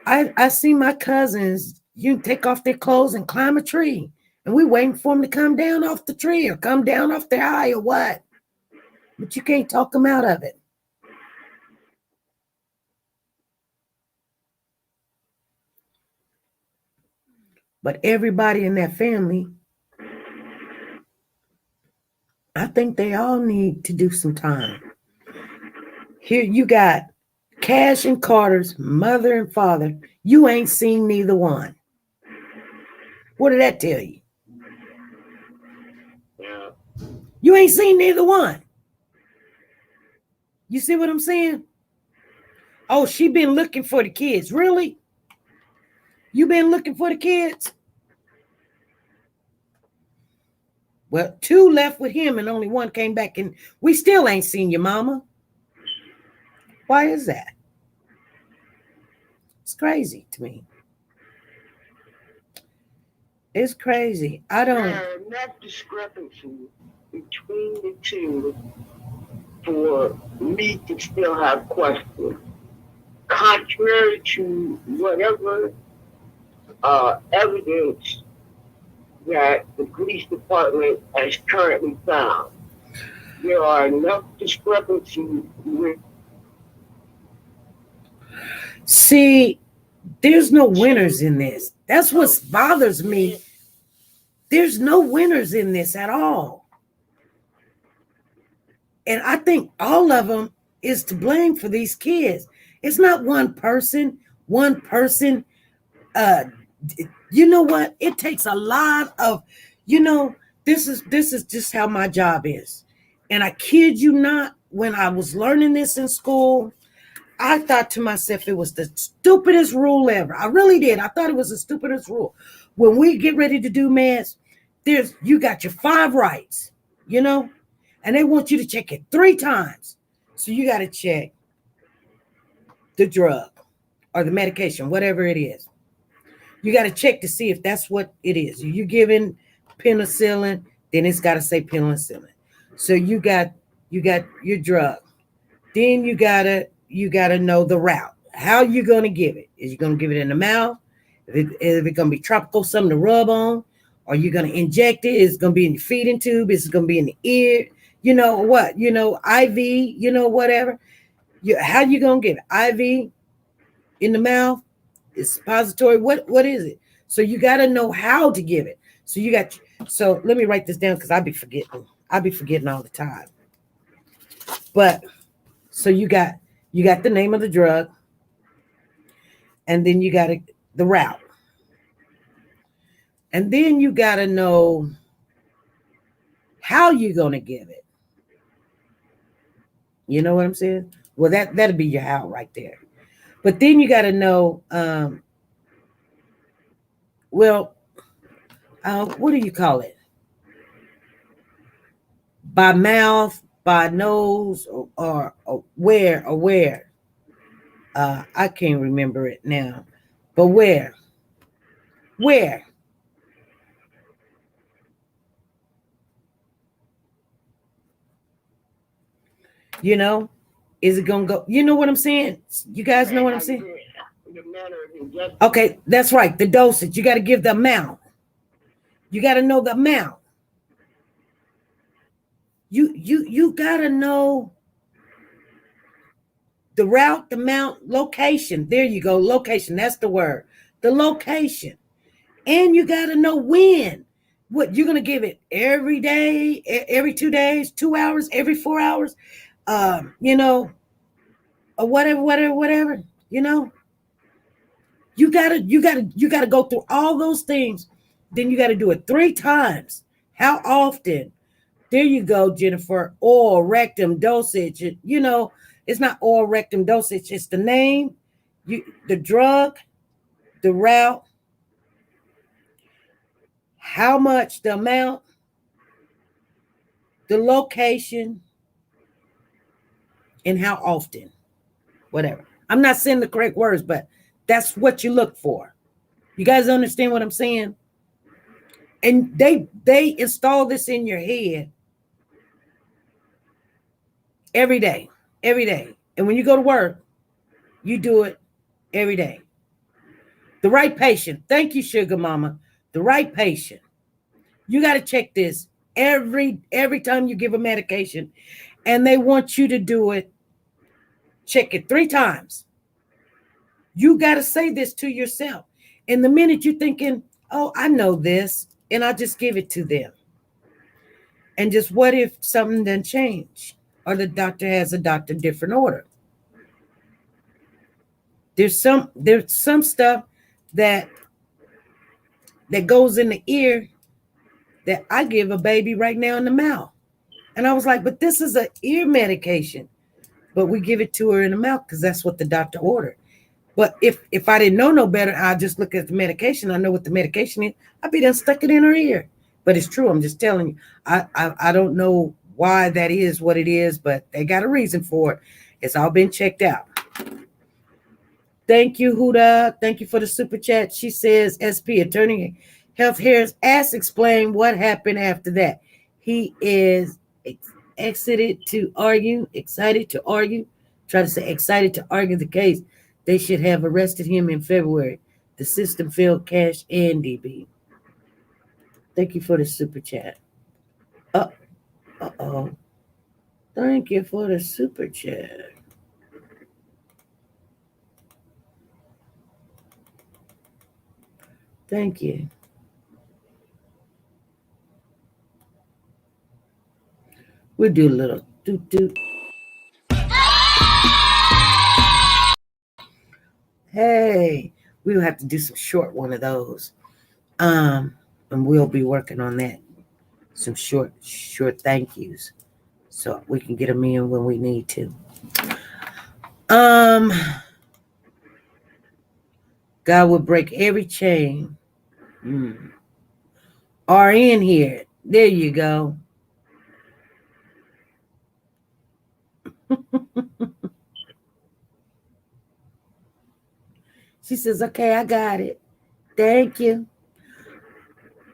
I see my cousins, you take off their clothes and climb a tree. And we waiting for them to come down off the tree or come down off their eye or what. But you can't talk them out of it. But everybody in that family, I think they all need to do some time. Here you got Cash and Carter's mother and father. You ain't seen neither one. What did that tell you? Yeah. You ain't seen neither one. You see what I'm saying? Oh, she been looking for the kids. Really? You been looking for the kids? Well, 2 left with him and only 1 came back, and we still ain't seen your mama. Why is that? It's crazy to me. It's crazy. I don't. There are enough discrepancies between the two for me to still have questions. Contrary to whatever evidence that the police department has currently found, there are enough discrepancies with. See, there's no winners in this. That's what bothers me. There's no winners in this at all. And I think all of them is to blame for these kids. It's not one person. You know what? It takes a lot of, you know, this is just how my job is. And I kid you not, when I was learning this in school, I thought to myself it was the stupidest rule ever. I really did. I thought it was the stupidest rule. When we get ready to do meds, you got your 5 rights, you know, and they want you to check it 3 times. So you got to check the drug or the medication, whatever it is. You got to check to see if that's what it is. If you're giving penicillin, then it's got to say penicillin. So you got your drug. Then you gotta know the route. How you gonna give it? Is you gonna give it in the mouth? Is it gonna be tropical, something to rub on? Are you gonna inject it? Is it gonna be in your feeding tube? Is it gonna be in the ear? You know what? You know, IV, you know, whatever. How you gonna give it? IV in the mouth? Is suppository? What is it? So you gotta know how to give it. So let me write this down because I be forgetting all the time. But so you got the name of the drug, and then you got the route. And then you got to know how you're going to give it. You know what I'm saying? Well, that'll be your how right there. But then you got to know, what do you call it? By mouth, by nose, or where? I can't remember it now. But where? You know, is it gonna go? You know what I'm saying? You guys know what I'm saying? Okay, that's right. The dosage. You got to give the amount. You got to know the amount. You gotta know the route, the mount, location. There you go, location. That's the word. The location. And you gotta know when. What you're gonna give it every day, every 2 days, 2 hours, every 4 hours, or whatever. You gotta go through all those things. Then you gotta do it 3 times. How often? There you go, Jennifer. Oral rectum dosage. It's not oral rectum dosage. It's the name, the drug, the route, how much, the amount, the location, and how often. Whatever. I'm not saying the correct words, but that's what you look for. You guys understand what I'm saying? And they install this in your head every day. And when you go to work, you do it every day. The right patient. Thank you, Sugar Mama. The right patient. You got to check this every time you give a medication, and they want you to do it. Check it 3 times. You got to say this to yourself. And the minute you're thinking, oh, I know this, and I'll just give it to them. And just what if something doesn't change? Or the doctor has a different order. There's some stuff that goes in the ear that I give a baby right now in the mouth. And I was like, but this is an ear medication. But we give it to her in the mouth because that's what the doctor ordered. But if I didn't know no better, I'd just look at the medication. I know what the medication is. I'd be done stuck it in her ear. But it's true. I'm just telling you. I don't know why that is what it is, but they got a reason for it. It's all been checked out. Thank you, Huda. Thank you for the super chat. She says, SP, Attorney Health Harris, explain what happened after that. He is excited to argue. Try to say excited to argue the case. They should have arrested him in February. The system failed Cash and DB. Thank you for the super chat. Uh-oh. Thank you for the super chat. Thank you. We'll do a little doot. Hey, we'll have to do some short one of those. And we'll be working on that. Some short thank yous. So we can get them in when we need to. God will break every chain. Are in here. There you go. She says, okay, I got it. Thank you.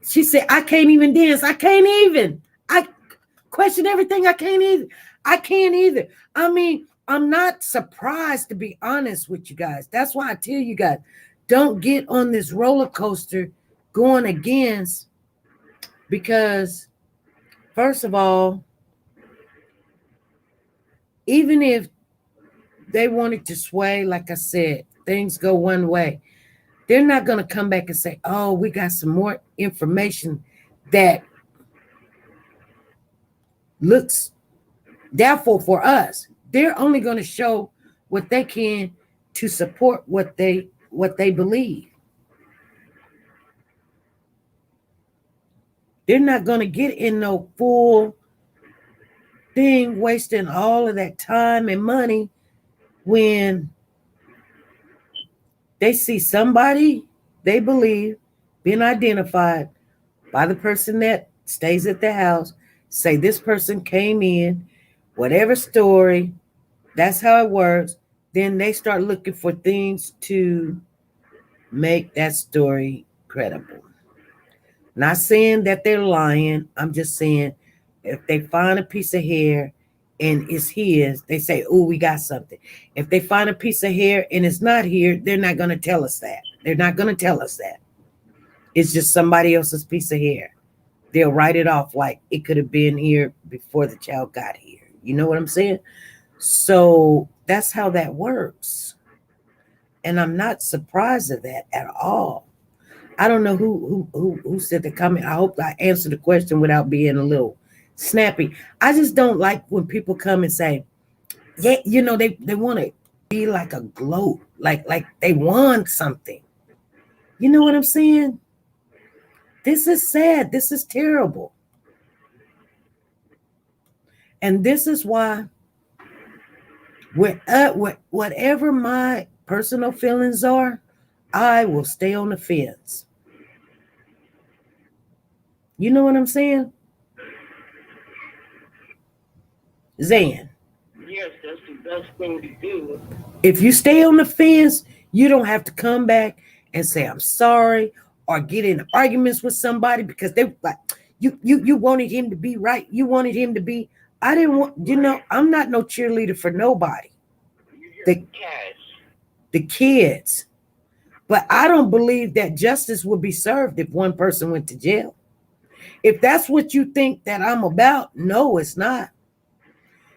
She said, I can't even dance. I question everything. I can't either. I mean, I'm not surprised, to be honest with you guys. That's why I tell you guys, don't get on this roller coaster going against, because first of all, even if they wanted to sway, like I said, things go one way, they're not going to come back and say, oh, we got some more information that looks doubtful for us. They're only going to show what they can to support what they believe. They're not going to get in no full thing, wasting all of that time and money when they see somebody they believe being identified by the person that stays at the house, say this person came in, whatever story, that's how it works. Then they start looking for things to make that story credible. Not saying that they're lying. I'm just saying if they find a piece of hair and it's his, they say, oh, we got something. If they find a piece of hair and it's not here, they're not going to tell us that. It's just somebody else's piece of hair. they'll write it off like it could have been here before the child got here. You know what I'm saying? So that's how that works. And I'm not surprised at that at all. I don't know who said the comment. I hope I answered the question without being a little snappy. I just don't like when people come and say, yeah, they want to be like a gloat, like they want something. You know what I'm saying? This is sad. This is terrible. And this is why whatever my personal feelings are, I will stay on the fence. You know what I'm saying? Zan. Yes, that's the best thing to do. If you stay on the fence, you don't have to come back and say, I'm sorry, or get in arguments with somebody because they like you wanted him to be right. You wanted him to be. I didn't want, I'm not no cheerleader for nobody. The kids. But I don't believe that justice would be served if one person went to jail. If that's what you think that I'm about, no, it's not.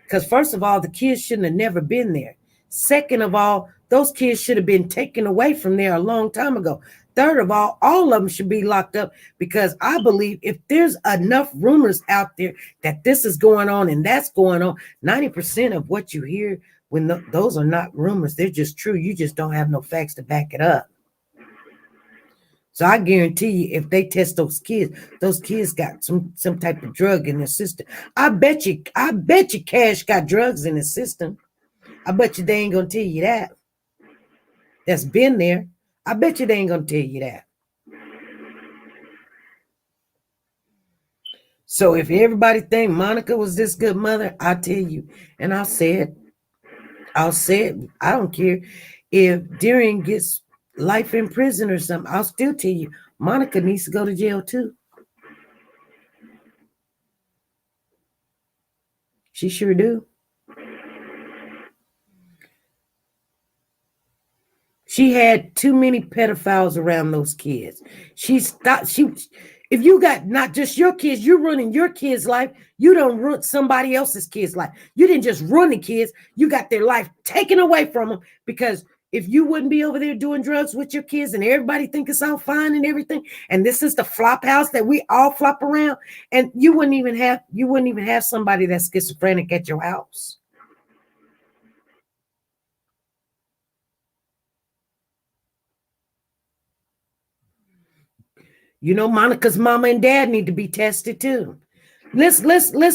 Because first of all, the kids shouldn't have never been there. Second of all, those kids should have been taken away from there a long time ago. Third of all of them should be locked up, because I believe if there's enough rumors out there that this is going on and that's going on, 90% of what you hear, when those are not rumors, they're just true. You just don't have no facts to back it up. So I guarantee you, if they test those kids got some type of drug in their system. I bet you Cash got drugs in his system. I bet you they ain't gonna tell you that. That's been there. I bet you they ain't gonna tell you that. So if everybody think Monica was this good mother, I tell you, and I'll say it. I don't care if Darriynn gets life in prison or something. I'll still tell you, Monica needs to go to jail too. She sure do. She had too many pedophiles around those kids. If you got not just your kids, you're ruining your kids' life. You don't ruin somebody else's kids' life. You didn't just ruin the kids. You got their life taken away from them, because if you wouldn't be over there doing drugs with your kids and everybody think it's all fine and everything, and this is the flop house that we all flop around, and you wouldn't even have somebody that's schizophrenic at your house. You know, Monica's mama and dad need to be tested too. Let's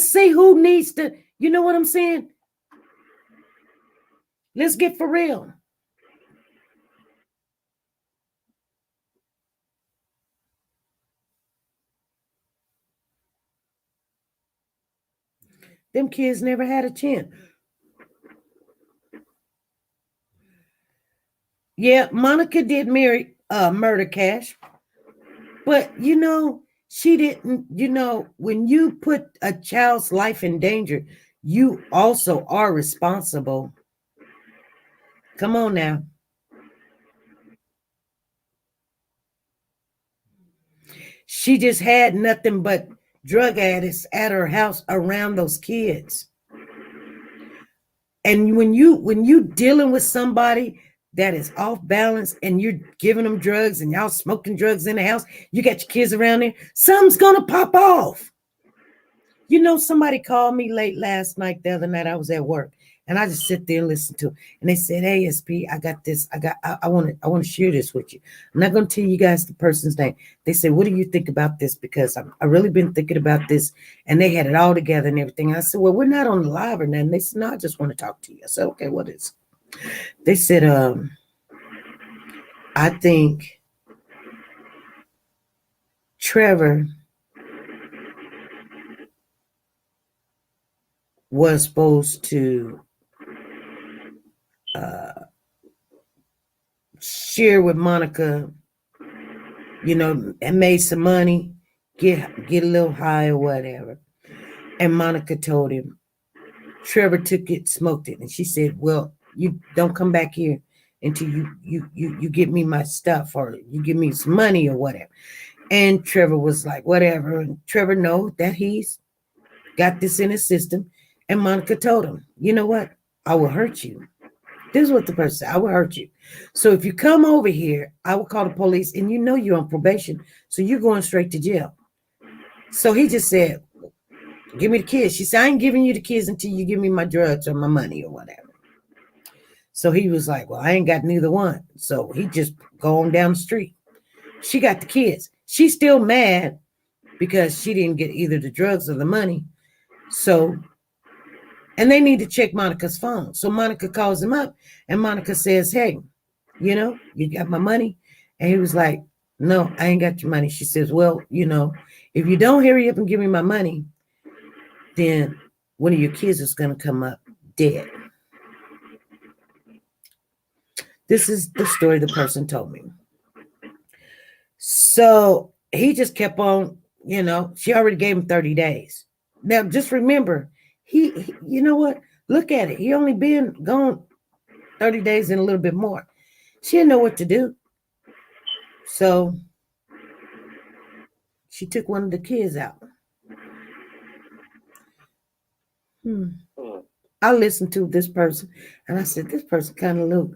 see who needs to, you know what I'm saying? Let's get for real. Them kids never had a chance. Yeah, Monica did murder Cash. But, she didn't, when you put a child's life in danger, you also are responsible. Come on now. She just had nothing but drug addicts at her house around those kids. And when you dealing with somebody that is off balance and you're giving them drugs and y'all smoking drugs in the house, you got your kids around there, something's gonna pop off. Somebody called me late last night, the other night I was at work, and I just sit there and listen to it. And they said, hey, SP, I got this. I want to share this with you. I'm not going to tell you guys the person's name. They said, what do you think about this? Because I really been thinking about this. And they had it all together and everything. I said, well, we're not on the live or nothing. They said, no, I just want to talk to you. I said, okay, what is it? They said, I think Trevor was supposed to share with Monica, and made some money, get a little high or whatever. And Monica told him, Trevor took it, smoked it. And she said, well, you don't come back here until you give me my stuff, or you give me some money or whatever. And Trevor was like, whatever. And Trevor know that he's got this in his system. And Monica told him, you know what? I will hurt you. This is what the person said. I will hurt you. So if you come over here, I will call the police, and you know you're on probation. So you're going straight to jail. So he just said, give me the kids. She said, I ain't giving you the kids until you give me my drugs or my money or whatever. So he was like, well, I ain't got neither one. So he just go on down the street. She got the kids. She's still mad because she didn't get either the drugs or the money. So, and they need to check Monica's phone. So Monica calls him up, and Monica says, hey, you know, you got my money? And he was like, no, I ain't got your money. She says, well, you know, if you don't hurry up and give me my money, then one of your kids is going to come up dead. This is the story the person told me. So he just kept on, you know, she already gave him 30 days. Now, just remember, he you know what? Look at it. He only been gone 30 days and a little bit more. She didn't know what to do. So she took one of the kids out. I listened to this person, and I said, this person kind of look,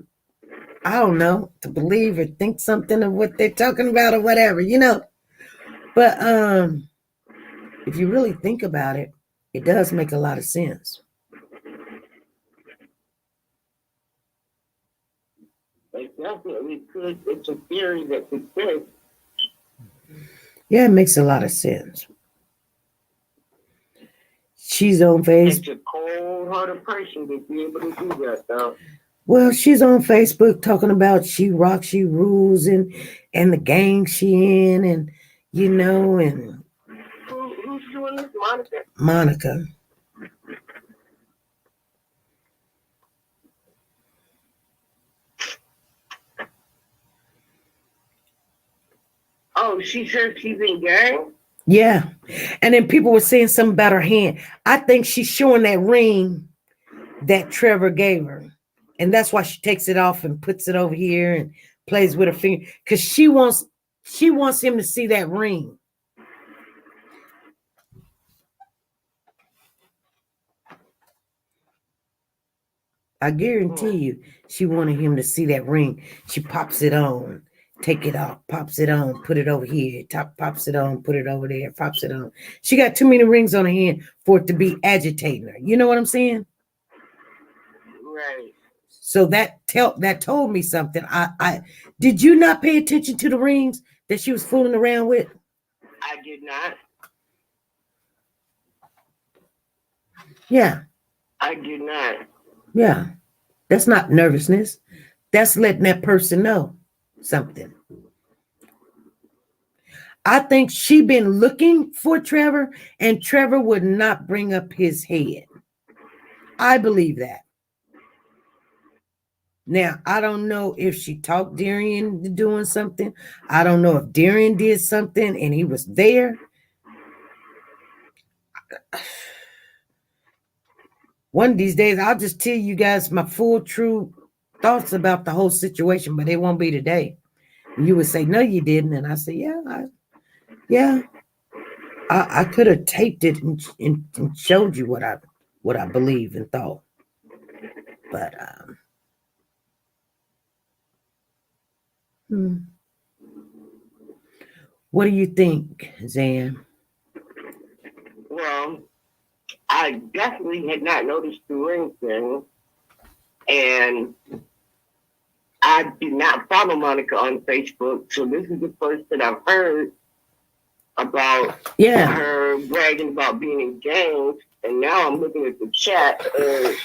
I don't know, to believe or think something of what they're talking about or whatever, you know. But if you really think about it, it does make a lot of sense. It definitely could. It's a theory that could fit. Yeah, it makes a lot of sense. She's on Facebook. It's a cold-hearted person to be able to do that, though. Well, she's on Facebook talking about she rocks, she rules, and the gang she in, and you know, and Who's doing this, Monica? Monica. Oh, she said she's in gang? Yeah. And then people were saying something about her hand. I think she's showing that ring that Trevor gave her. And that's why she takes it off and puts it over here and plays with her finger. Because she wants him to see that ring. I guarantee you, she wanted him to see that ring. She pops it on, take it off, pops it on, put it over here, pops it on, put it over there, pops it on. She got too many rings on her hand for it to be agitating her. You know what I'm saying? Right. So that told me something. I did you not pay attention to the rings that she was fooling around with? I did not. Yeah. I did not. Yeah. That's not nervousness. That's letting that person know something. I think she been looking for Trevor, and Trevor would not bring up his head. I believe that. Now, I don't know if she talked Darriynn into doing something. I don't know if Darriynn did something and he was there. One of these days, I'll just tell you guys my full, true thoughts about the whole situation, but it won't be today. And you would say, no, you didn't. And I say, I could have taped it and showed you what I believe and thought. But, what do you think, Zan? Well, I definitely had not noticed the ring thing, and I did not follow Monica on Facebook, so this is the first that I've heard about her bragging about being in gangs, and now I'm looking at the chat, and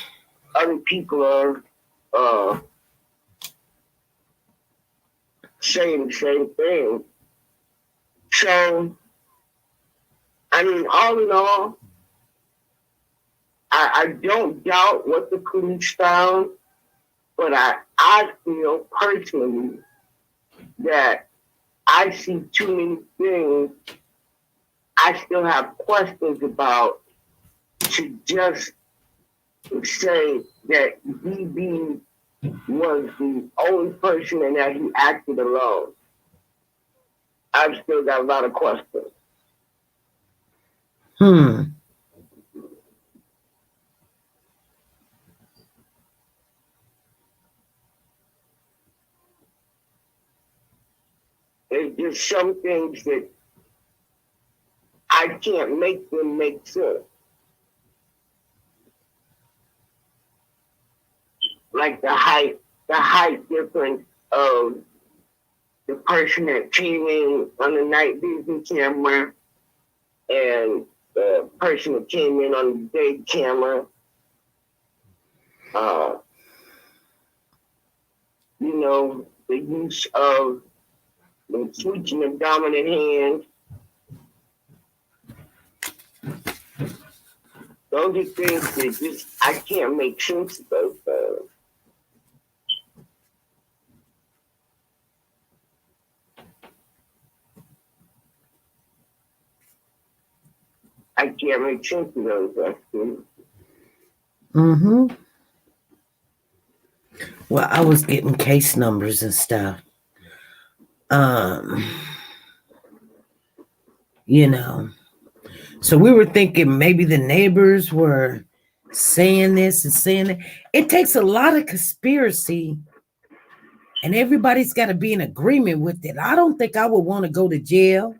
other people are saying the same thing. So, I mean, all in all, I don't doubt what the police found, but I feel personally that I see too many things I still have questions about to just say that DB was the only person and that he acted alone. I've still got a lot of questions. There's just some things that I can't make them make sense. Like the height difference of the person that came in on the night vision camera and the person that came in on the day camera. You know, the use of the switching of dominant hands. Those are things that just, I can't make sense of those things. I can't make sense of those things. Well, I was getting case numbers and stuff. You know. So we were thinking maybe the neighbors were saying this and saying that. It takes a lot of conspiracy, and everybody's got to be in agreement with it. I don't think I would want to go to jail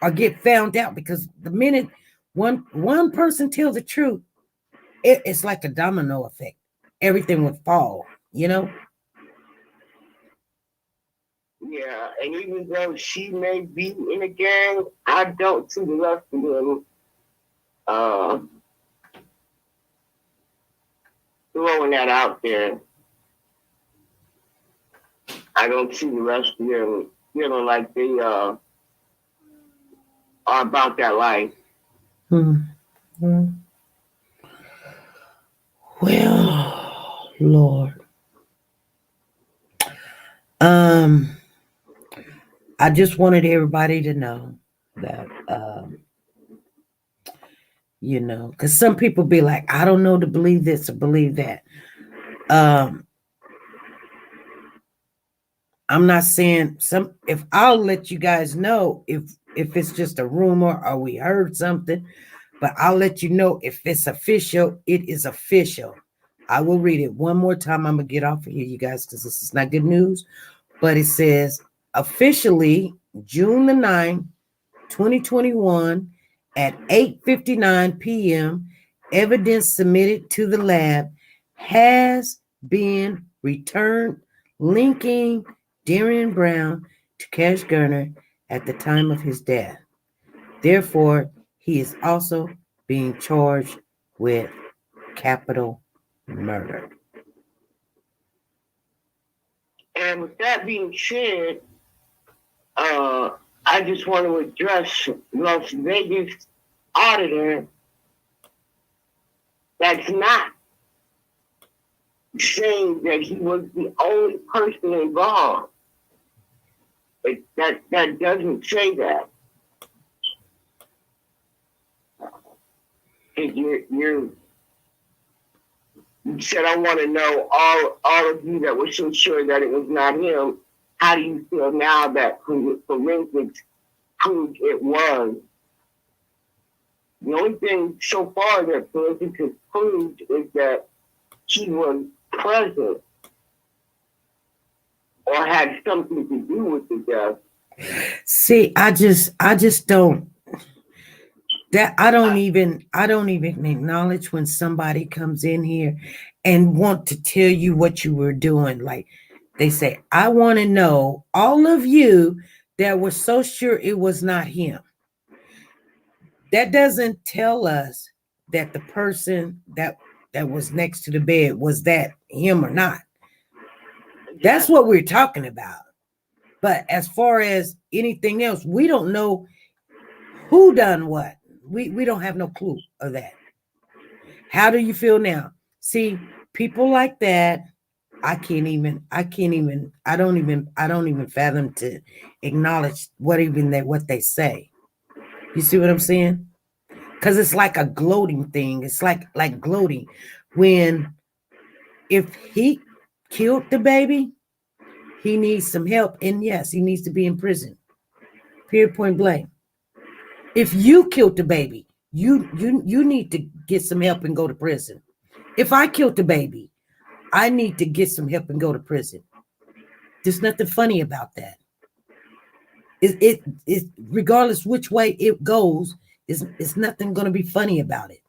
or get found out, because the minute one person tells the truth, it's like a domino effect. Everything would fall, you know? Yeah, and even though she may be in a gang, I don't see the rest of them throwing that out there. I don't see the rest of them feeling like they are about that life. Well, Lord. I just wanted everybody to know that, you know, because some people be like, I don't know to believe this or believe that. I'm not saying if I'll let you guys know if it's just a rumor or we heard something, but I'll let you know if it's official. It is official. I will read it one more time. I'm gonna get off of here, you guys, because this is not good news. But it says, officially, June the 9th, 2021, at 8:59 p.m., evidence submitted to the lab has been returned, linking Darriynn Brown to Cash Gernon at the time of his death. Therefore, he is also being charged with capital murder. And with that being said, I just want to address Las Vegas auditor that's not saying that he was the only person involved. That doesn't say that. You said, I want to know, all of you that were so sure that it was not him, how do you feel now that forensics proved it was? The only thing so far that forensics has proved is that he was present or had something to do with the death. See, I just don't. I don't even acknowledge when somebody comes in here and want to tell you what you were doing. Like they say, I want to know, all of you that were so sure it was not him. That doesn't tell us that the person that was next to the bed, was that him or not. That's what we're talking about. But as far as anything else, we don't know who done what. We don't have no clue of that. How do you feel now? See, people like that, I don't even fathom to acknowledge what they say. You see what I'm saying? Because it's like a gloating thing. It's like gloating. If he killed the baby, he needs some help. And yes, he needs to be in prison. Period, point blank. If you killed the baby, you need to get some help and go to prison. If I killed the baby, I need to get some help and go to prison. There's nothing funny about that. It regardless which way it goes, it's nothing going to be funny about it.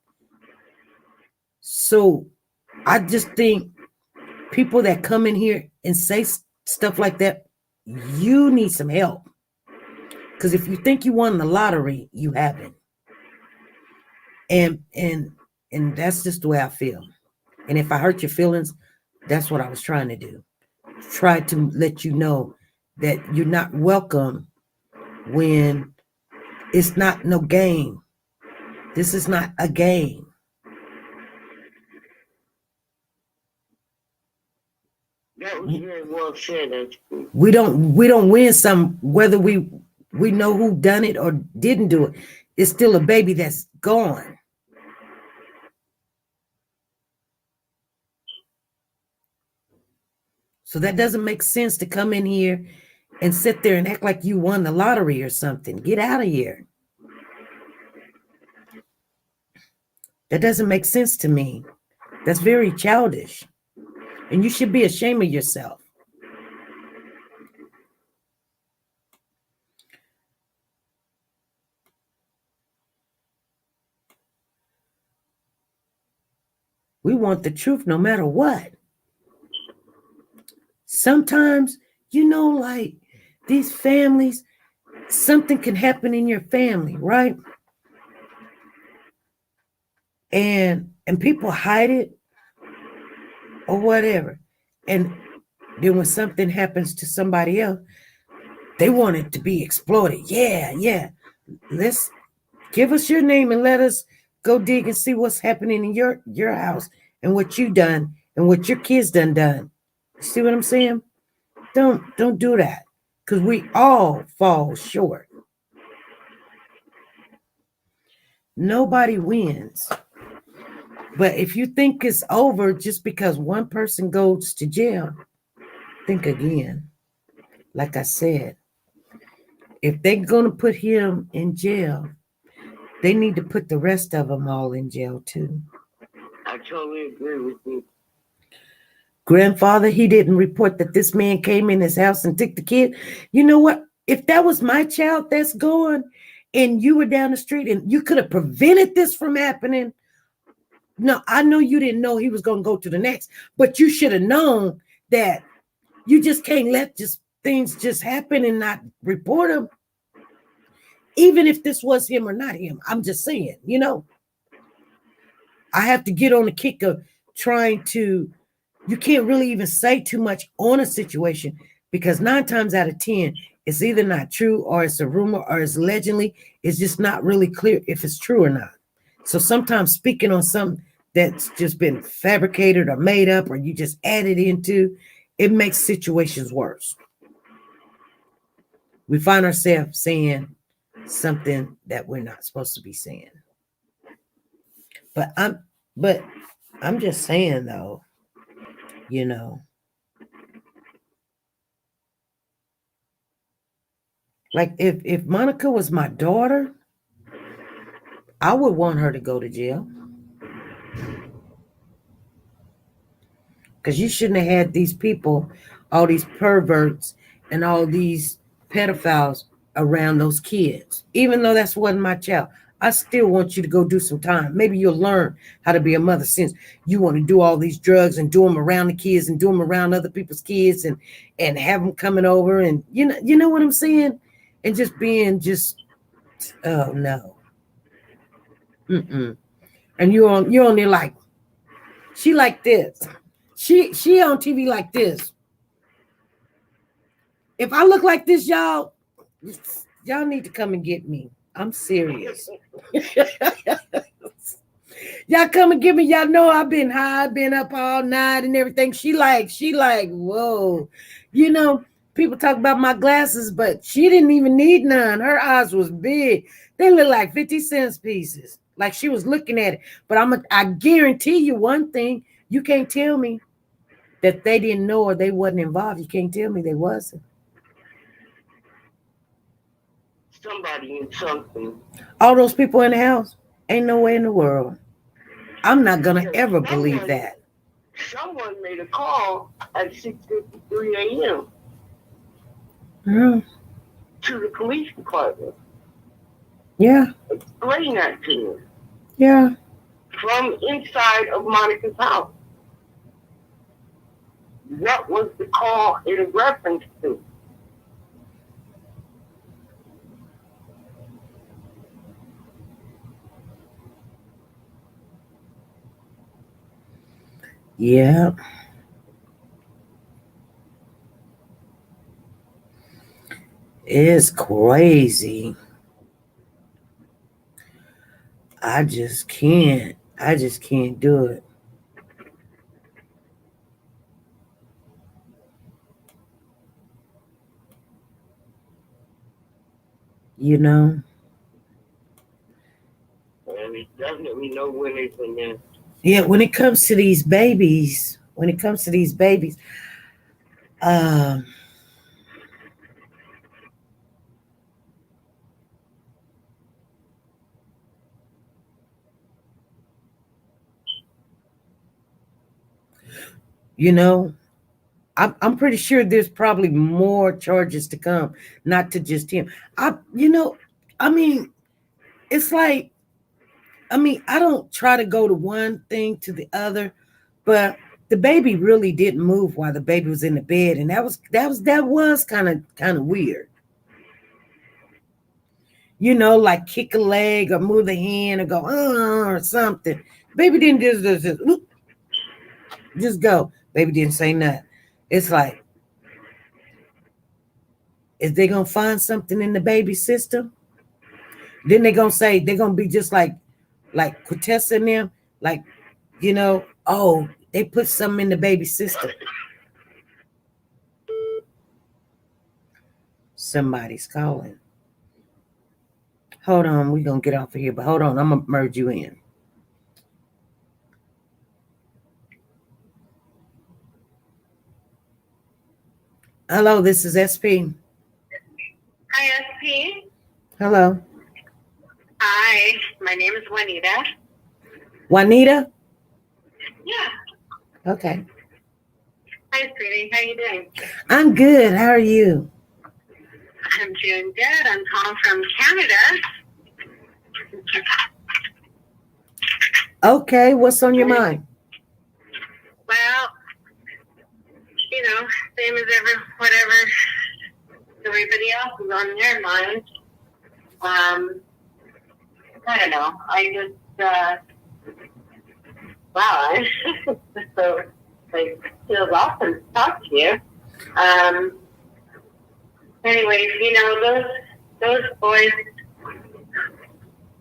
So I just think people that come in here and say stuff like that, you need some help. Because if you think you won the lottery, you haven't. And that's just the way I feel. And if I hurt your feelings, that's what I was trying to do. Try to let you know that you're not welcome when it's not no game. This is not a game. That was very well said. We don't win some whether we know who done it or didn't do it. It's still a baby that's gone. So that doesn't make sense to come in here and sit there and act like you won the lottery or something. Get out of here. That doesn't make sense to me. That's very childish. And you should be ashamed of yourself. We want the truth no matter what. Sometimes, like these families, something can happen in your family, right? And people hide it or whatever. And then when something happens to somebody else, they want it to be exploited. Yeah. Let's give us your name and let us go dig and see what's happening in your house and what you done and what your kids done. See what I'm saying? Don't do that, because we all fall short. Nobody wins. But if you think it's over just because one person goes to jail, think again. Like I said, if they're going to put him in jail, they need to put the rest of them all in jail too. I totally agree with you. Grandfather, he didn't report that this man came in his house and took the kid. You know what? If that was my child that's gone and you were down the street and you could have prevented this from happening. No, I know you didn't know he was going to go to the next, but you should have known that you just can't let things just happen and not report them. Even if this was him or not him, I'm just saying, I have to get on the kick of trying to, you can't really even say too much on a situation because 9 times out of 10, it's either not true or it's a rumor or it's allegedly, it's just not really clear if it's true or not. So sometimes speaking on something that's just been fabricated or made up or you just added into, it makes situations worse. We find ourselves saying something that we're not supposed to be saying. But I'm just saying though, like if Monica was my daughter, I would want her to go to jail. Because you shouldn't have had these people, all these perverts and all these pedophiles around those kids. Even though that's wasn't my child, I still want you to go do some time. Maybe you'll learn how to be a mother since you want to do all these drugs and do them around the kids and do them around other people's kids and have them coming over and you know what I'm saying? And just being oh no. And you're on there like, she like this. She on TV like this. If I look like this, y'all need to come and get me. I'm serious. Y'all come and get me. Y'all know I've been high, been up all night and everything. She like, whoa. People talk about my glasses, but she didn't even need none. Her eyes was big. They look like 50 cents pieces. Like she was looking at it. But I guarantee you one thing. You can't tell me that they didn't know or they wasn't involved. You can't tell me they wasn't. somebody in something. All those people in the house? Ain't no way in the world. I'm not going to ever believe that. Someone made a call at 6:53 a.m. Mm. to the police department. Yeah. Explain that to me. Yeah. From inside of Monica's house. What was the call in reference to? Yeah. It's crazy. I just can't do it. You know? And it's definitely no winners in this. Yeah, when it comes to these babies, you know, I'm pretty sure there's probably more charges to come, not to just him. It's like, I don't try to go to one thing to the other, but the baby really didn't move while the baby was in the bed, and that was kind of weird. Like kick a leg or move the hand or go or something. Baby didn't just go. Baby didn't say nothing. It's like, is they gonna find something in the baby system? Then they're gonna be just like Quintessa and them, like, oh, they put something in the baby system. Somebody's calling. Hold on, we're gonna get off of here, but hold on, I'm gonna merge you in. Hello, this is SP. Hi, SP. Hello. Hi, my name is Juanita. Juanita? Yeah. Okay. Hi, sweetie. How you doing? I'm good. How are you? I'm doing good. I'm calling from Canada. Okay, what's on your mind? Well, same as whatever everybody else is on their mind. I don't know. I just, wow, so, feels awesome to talk to you. Anyways, those boys,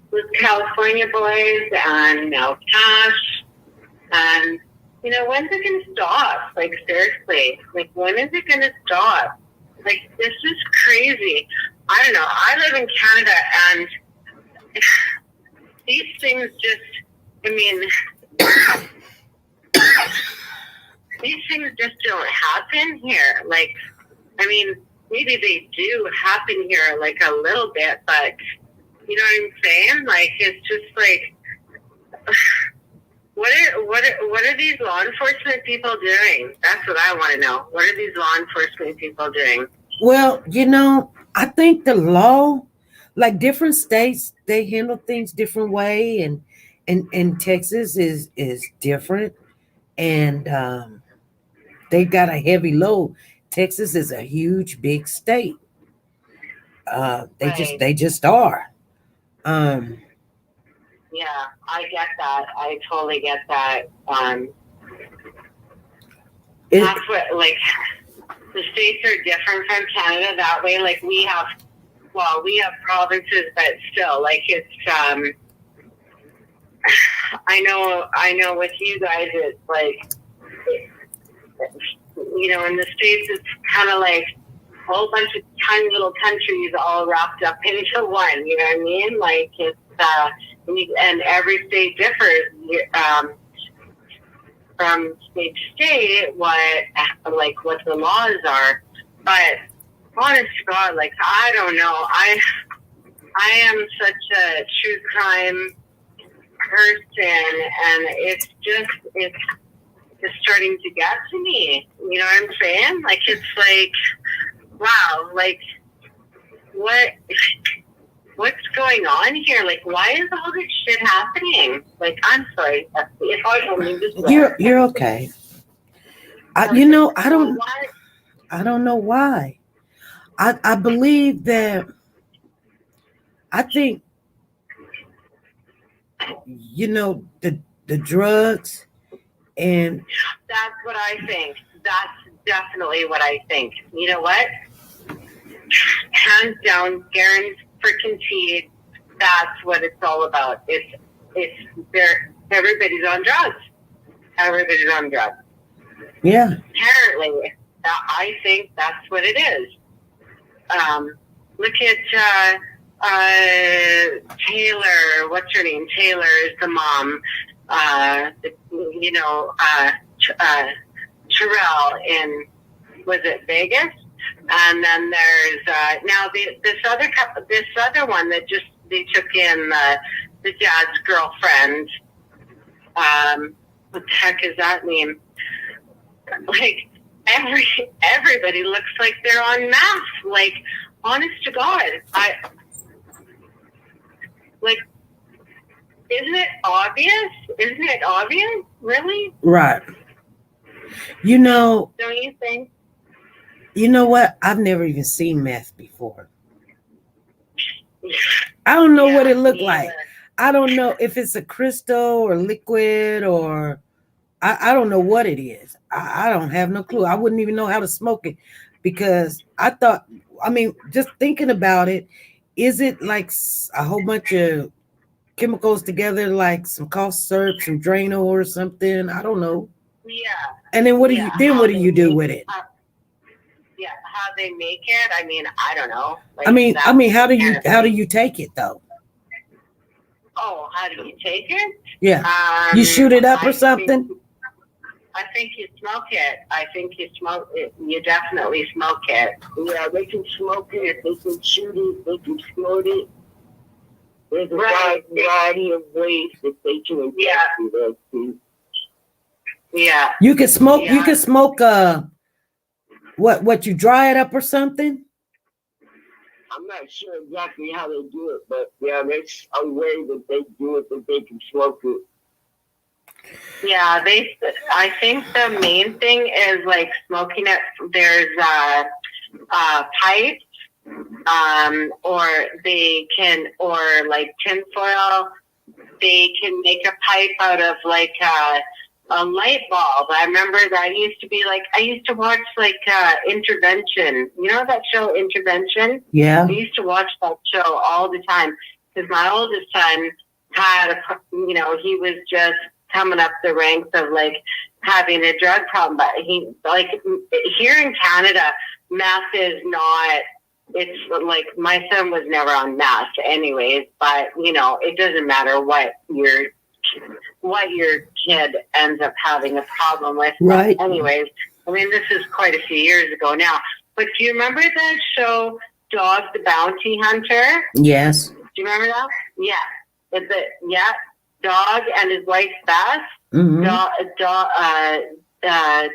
those California boys, and now Cash, and, when's it going to stop? Like, seriously, when is it going to stop? This is crazy. I don't know. I live in Canada, and these things these things just don't happen here. Maybe they do happen here, a little bit, but you know what I'm saying? It's just what are these law enforcement people doing? That's what I want to know. What are these law enforcement people doing? Well, I think the law, different states, they handle things different way, and Texas is different, and they got a heavy load. Texas is a huge, big state. They just are. Yeah, I get that. I totally get that. That's what, the states are different from Canada that way. We have provinces, but still, it's, I know with you guys, it's in the States, it's kind of like a whole bunch of tiny little countries all wrapped up into one, you know what I mean? It's, and every state differs, from state to state, what the laws are. But honest to God, I don't know. I am such a true crime person, and it's starting to get to me. You know what I'm saying? Like, it's like, wow, like, what's going on here? Like, why is all this shit happening? Like, I'm sorry, if I don't mean to swear. You're okay. I don't know why. I believe that. I think the drugs, and that's what I think. That's definitely what I think. You know what? Hands down, Darriyn's freaking teeth. That's what it's all about. Everybody's on drugs. Everybody's on drugs. Yeah. Apparently, I think that's what it is. Look at Taylor. What's her name? Taylor is the mom. Terrell in, was it Vegas? And then there's now this other one that they took in the dad's girlfriend. What the heck is that name? Like, everybody looks like they're on meth. Like, honest to God, isn't it obvious? Isn't it obvious? Really? Right. Don't you think? You know what? I've never even seen meth before. I don't know what it looked like. I don't know if it's a crystal or liquid, or I don't know what it is. I don't have no clue. I wouldn't even know how to smoke it, because just thinking about it, is it like a whole bunch of chemicals together, like some cough syrup, some Drano or something? I don't know. Yeah. And then what do you do with it? How they make it? I mean, I don't know. Like, how do you take it though? Oh, how do you take it? Yeah. You shoot it up or something? I think you smoke it. I think you smoke it. You definitely smoke it. Yeah, they can smoke it. They can shoot it. They can snort it. There's a variety of ways that they can inject it. Yeah. You can smoke. Yeah. You can smoke. What you dry it up or something? I'm not sure exactly how they do it, but yeah, there's a way that they do it that they can smoke it. Yeah, I think the main thing is like smoking it. There's pipes, or like tinfoil. They can make a pipe out of like a light bulb. I remember that used to be like, I used to watch like Intervention. You know that show Intervention? Yeah. I used to watch that show all the time because my oldest son had he was just coming up the ranks of like having a drug problem. But he, like, here in Canada, meth is not, it's like, my son was never on meth anyways, but it doesn't matter what your kid ends up having a problem with. Right. But anyways, I mean, this is quite a few years ago now. But do you remember that show, Dog the Bounty Hunter? Yes. Do you remember that? Yeah. Dog and his wife Beth. Mm-hmm.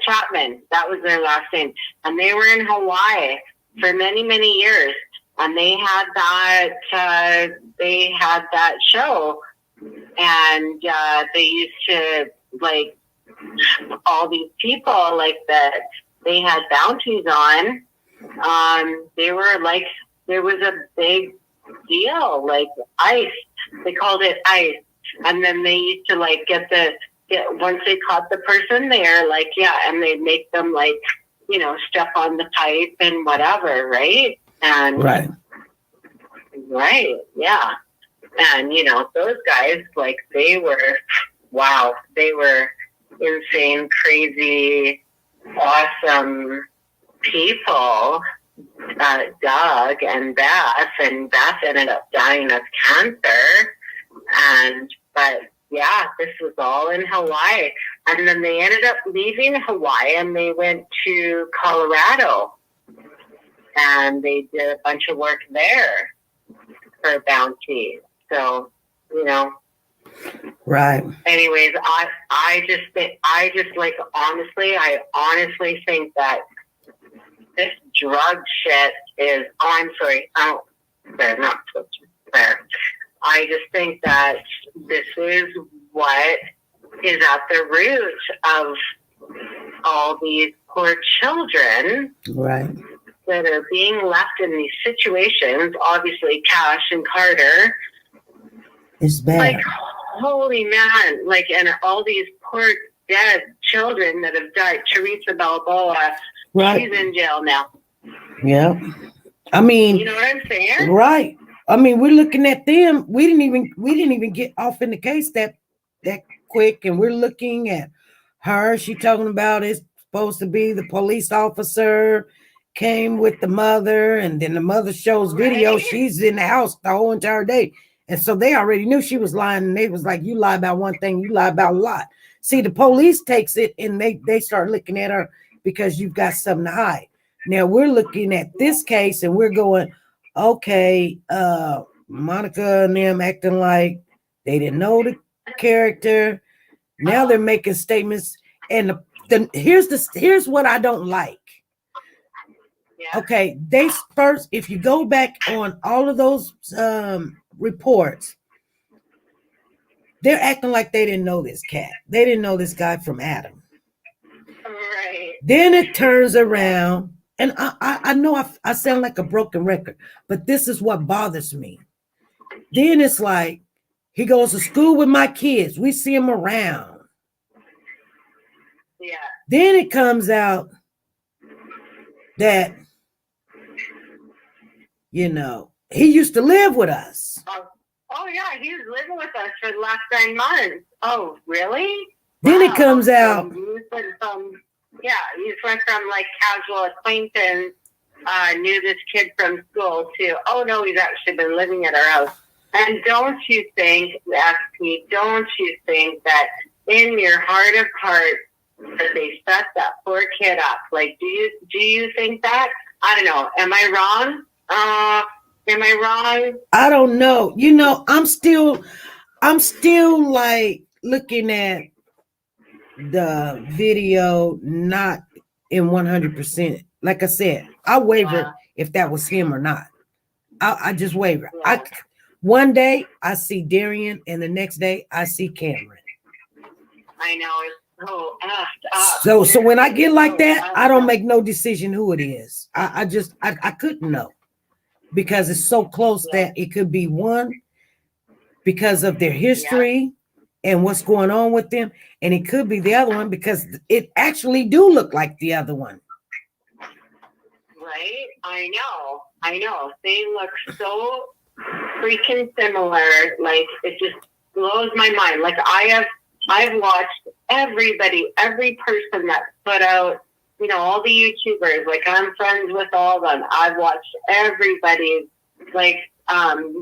Chapman. That was their last name. And they were in Hawaii for many, many years. And they had that show. And they used to, like, all these people, like, that they had bounties on. They were like, there was a big deal, like ice. They called it ice. And then they used to, like, once they caught the person there, like, and they'd make them, like, step on the pipe and whatever, right? And right, yeah. And, those guys, like, they were insane, crazy, awesome people. Doug and Beth ended up dying of cancer. But yeah, this was all in Hawaii. And then they ended up leaving Hawaii and they went to Colorado and they did a bunch of work there. her bounty. So, you know. Right. Anyways, I honestly think that this drug shit is, I'm sorry, they're not there. I just think that this is what is at the root of all these poor children. Right. That are being left in these situations. Obviously, Cash and Carter. It's bad. Like, holy man. Like, and all these poor dead children that have died. Teresa Balboa, right. She's in jail now. Yeah. I mean, you know what I'm saying? Right. I mean, we're looking at them. We didn't even get off in the case that quick, and we're looking at her. She talking about it's supposed to be the police officer came with the mother, and then the mother shows video. She's in the house the whole entire day. And so they already knew she was lying, and they was like, you lie about one thing, you lie about a lot. See, the police takes it and they start looking at her because you've got something to hide. Now we're looking at this case and we're going, okay, Monica and them acting like they didn't know the character. Now they're making statements, and here's what I don't like. Yeah. Okay, they first, if you go back on all of those reports, they're acting like they didn't know this cat. They didn't know this guy from Adam. Right. Then it turns around, and I know I sound like a broken record, but this is what bothers me. Then it's like, he goes to school with my kids. We see him around. Yeah. Then it comes out that, you know, he used to live with us. Oh yeah, he was living with us for the last 9 months. Oh, really? Then it comes out. You went from like casual acquaintance, knew this kid from school to, oh no, he's actually been living at our house. And don't you think, SP, don't you think that in your heart of hearts that they set that poor kid up? Like, do you think that? I don't know. Am I wrong? Am I wrong? I don't know. You know, I'm still like looking at the video, not in 100%. Like I said, I wavered if that was him or not. I just wavered. Yeah. One day I see Darriynn, and the next day I see Cameron. I know, it's so effed up. So when I get like that, I don't make no decision who it is. I couldn't know, because it's so close that it could be one because of their history and what's going on with them, and it could be the other one because it actually do look like the other one. Right? I know. They look so freaking similar. Like, it just blows my mind. Like, I've watched every person that put out, you know, all the YouTubers. Like, I'm friends with all of them. I've watched everybody. Like, John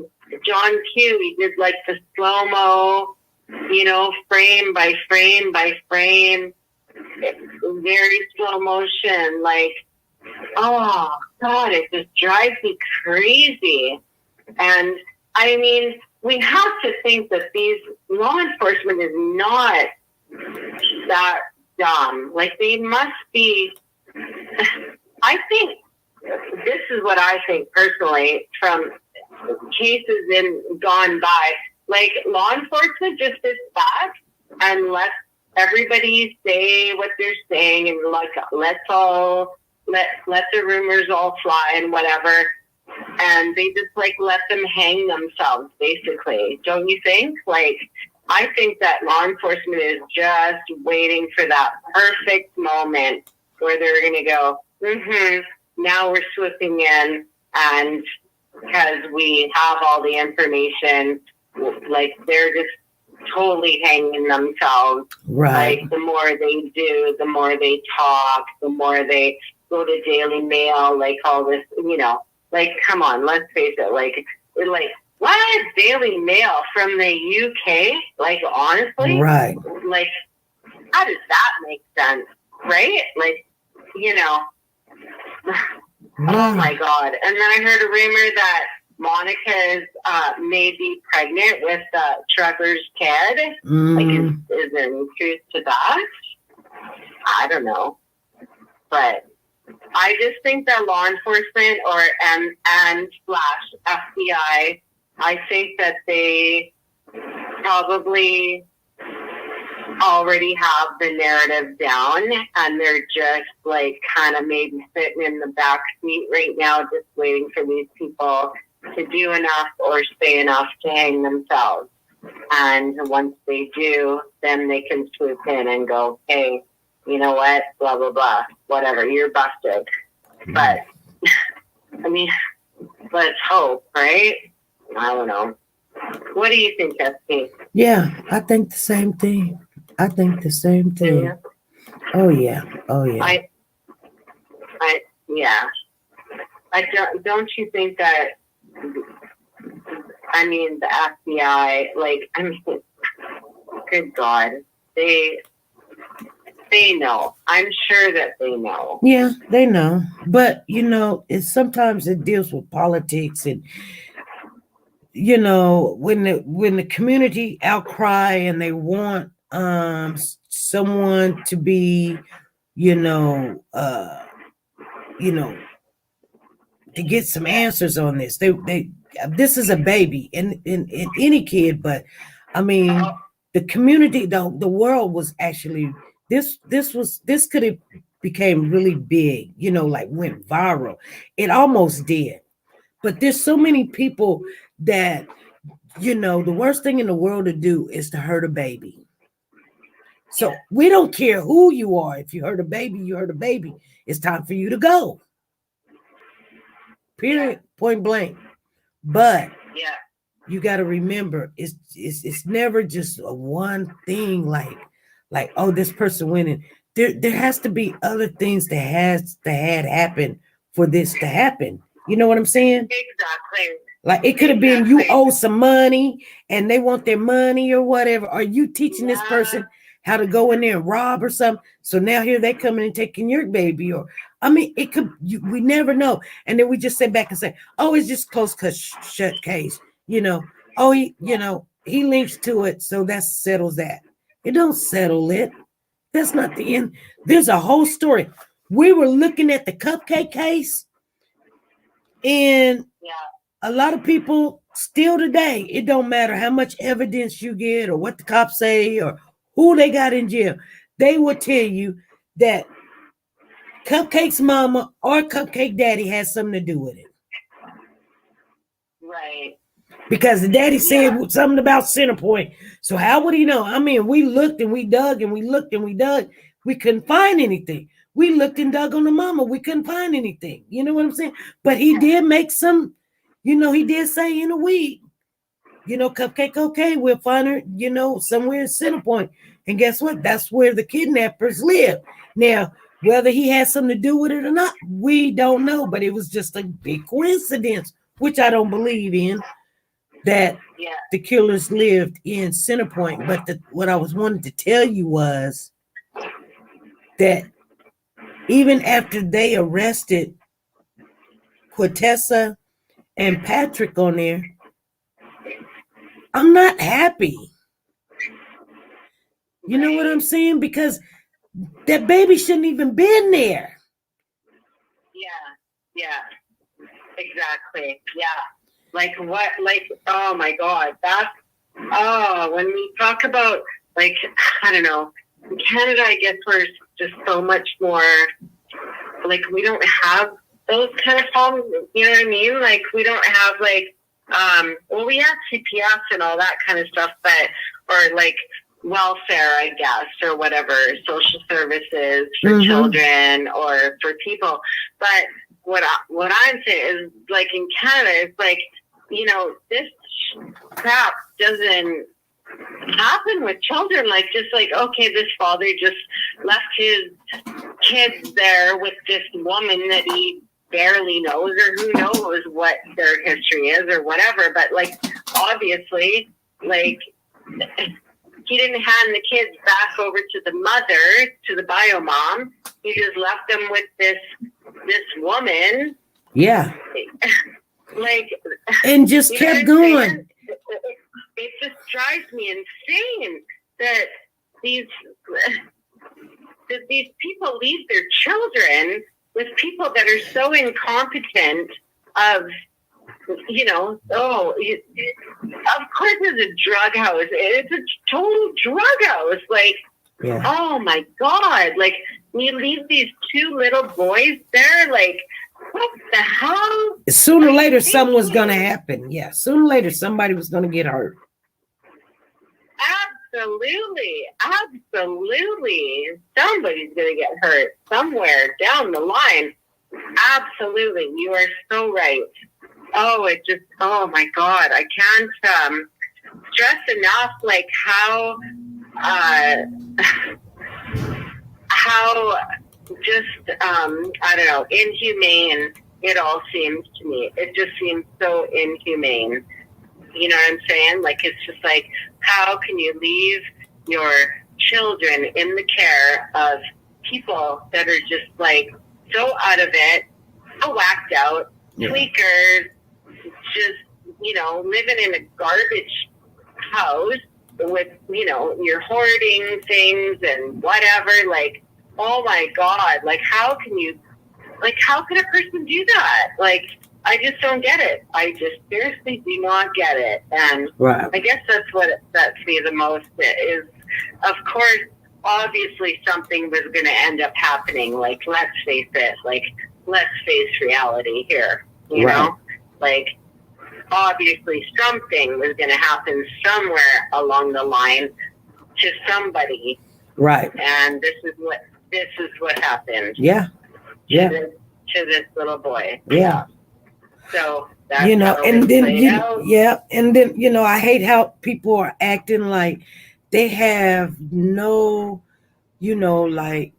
Q, he did like the slow-mo, you know, frame by frame by frame, very slow motion. Like, oh God, it just drives me crazy. And I mean, we have to think that these law enforcement is not that dumb. Like, they must be. I think this is what I think personally from cases gone by. Like, law enforcement just sits back and lets everybody say what they're saying, and like let the rumors all fly and whatever. And they just like let them hang themselves, basically. Don't you think? Like, I think that law enforcement is just waiting for that perfect moment where they're going to go, now we're swooping in, and because we have all the information, like, they're just totally hanging themselves. Right. Like, the more they do, the more they talk, the more they go to Daily Mail, like all this, you know. Like, come on, let's face it. Like, what? Daily Mail from the UK? Like, honestly? Right. Like, how does that make sense? Right? Like, you know. Oh, my God. And then I heard a rumor that Monica's maybe pregnant with Trevor's kid. Mm. Like, is there any truth to that? I don't know. But I just think that law enforcement and / FBI, I think that they probably already have the narrative down, and they're just like kind of maybe sitting in the back seat right now, just waiting for these people to do enough or say enough to hang themselves. And once they do, then they can swoop in and go, hey, you know what, blah, blah, blah, whatever, you're busted. But, I mean, let's hope, right? I don't know. What do you think, SP? Yeah, I think the same thing. Yeah. Oh yeah. Yeah. Don't you think that, I mean, the FBI, like, I mean, good God, they know. I'm sure that they know. Yeah, they know. But sometimes it deals with politics, and when the community outcry and they want someone to be, to get some answers on this. They this is a baby in any kid, but I mean the community, the world was actually this could have became really big, like went viral. It almost did. But there's so many people that the worst thing in the world to do is to hurt a baby. So we don't care who you are. If you hurt a baby, you hurt a baby. It's time for you to go. Period. Point blank. But you got to remember, it's never just a one thing like oh, this person winning. There has to be other things that had happened for this to happen. You know what I'm saying? Exactly. Like it could have been you owe some money and they want their money or whatever. Are you teaching this person how to go in there and rob or something? So now here they come in and taking your baby, or I mean, it could. We never know. And then we just sit back and say, "Oh, it's just close shut case." Oh, he links to it, so that settles that. It don't settle it. That's not the end. There's a whole story. We were looking at the cupcake case, and a lot of people still today, it don't matter how much evidence you get or what the cops say or who they got in jail. They will tell you that Cupcake's mama or Cupcake daddy has something to do with it. Right. Because the daddy said something about Centerpoint. So how would he know? I mean, we looked and we dug and we looked and we dug. We couldn't find anything. We looked and dug on the mama. We couldn't find anything. You know what I'm saying? But he did make some, he did say in a week, Cupcake, okay, we'll find her, somewhere in Centerpoint. And guess what? That's where the kidnappers live. Now, whether he had something to do with it or not, we don't know. But it was just a big coincidence, which I don't believe in, that the killers lived in Centerpoint. But what I was wanting to tell you was that even after they arrested Quintessa and Patrick on there, I'm not happy. You know what I'm saying? Because that baby shouldn't even been there. Yeah, exactly. Yeah. Like what, oh my God, when we talk about, like, I don't know, in Canada, I guess we're just so much more, like, we don't have those kind of problems, you know what I mean? Like, we don't have, like, we have CPS and all that kind of stuff, or like welfare, I guess, or whatever, social services for children or for people. But what I'm saying is, like, in Canada, it's like, this crap doesn't happen with children. Like, just like, okay, this father just left his kids there with this woman that he barely knows, or who knows what their history is or whatever. But, like, obviously, like, he didn't hand the kids back over to the mother, to the bio mom. He just left them with this woman. Yeah. Like, and just you know kept what I'm going. saying? It just drives me insane that these people leave their children with people that are so incompetent of, you know, of course it's a drug house. It's a total drug house. Like, Yeah. oh my God. Like, you leave these two little boys there, like, what the hell? Sooner or later, thinking? something was going to happen. Yeah. Sooner or later, somebody was going to get hurt. Absolutely. Somebody's going to get hurt somewhere down the line. Absolutely. You are so right. Oh my God. I can't stress enough, like, how just, I don't know, inhumane it all seems to me. It just seems so inhumane. You know what I'm saying? Like, it's just like, how can you leave your children in the care of people that are just, like, so out of it, so whacked out, tweakers, just, you know, living in a garbage house with, you know, you're hoarding things and whatever. Like, oh my God, like, how can a person do that? Like, I just don't get it. I just seriously do not get it. And Right. I guess that's what upsets me the most is, of course, obviously something was going to end up happening. Like, let's face it. Like, let's face reality here. You know? Like, obviously something was going to happen somewhere along the line to somebody. Right. And this is what happened. Yeah. Yeah. To this little boy. Yeah. So that's, you know, how and it then played out. and then, you know, I hate how people are acting like they have no, you know, like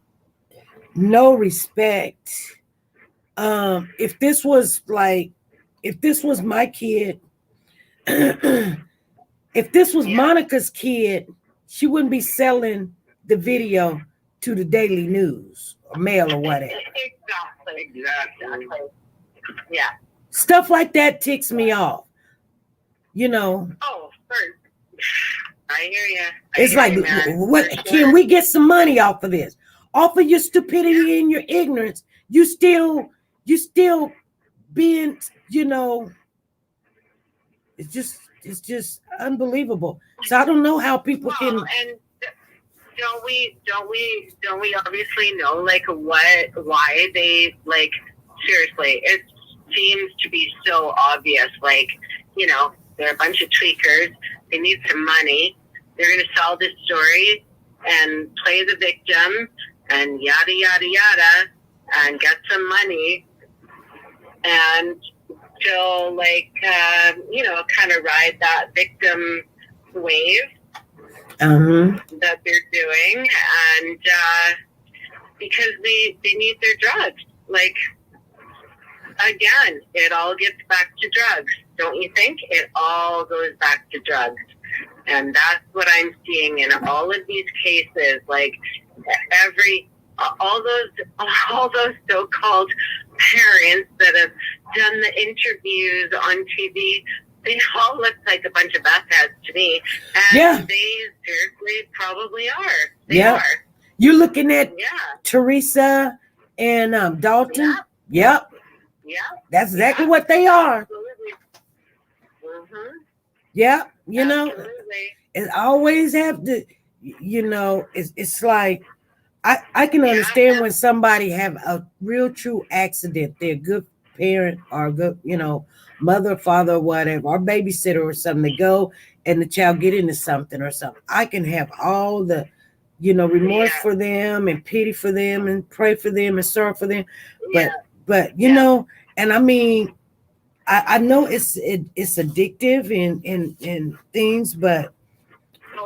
no respect. If this was my kid, if this was Monica's kid, she wouldn't be selling the video to the Daily News or Mail or whatever. Exactly. Yeah. Stuff like that ticks me off. You know. Oh, first. I hear you. It's like, what can we get some money off of this? Off of your stupidity and your ignorance, you still being, you know, it's just unbelievable. So I don't know how people can. And don't we obviously know, like, why they, like, seriously, it seems to be so obvious. Like, you know, they're a bunch of tweakers. They need some money. They're going to sell this story and play the victim and yada, yada, yada, and get some money. And still, like, you know, kind of ride that victim wave that they're doing. And because they need their drugs. Like, again, it all gets back to drugs. Don't you think? It all goes back to drugs. And that's what I'm seeing in all of these cases. Like, all those so-called parents that have done the interviews on TV, they all look like a bunch of backheads to me. And they seriously probably are. They are. You're looking at Teresa and Dalton. Yeah. That's exactly what they are. Absolutely. Yeah. You know, Absolutely. it always have to, you know, it's like, I can understand when somebody have a real true accident. They're a good parent or a good, you know, mother, father, or whatever, or babysitter or something. They go and the child get into something or something. I can have all the, you know, remorse for them and pity for them and pray for them and sorrow for them. But you know, and I mean, I know it's addictive and things, but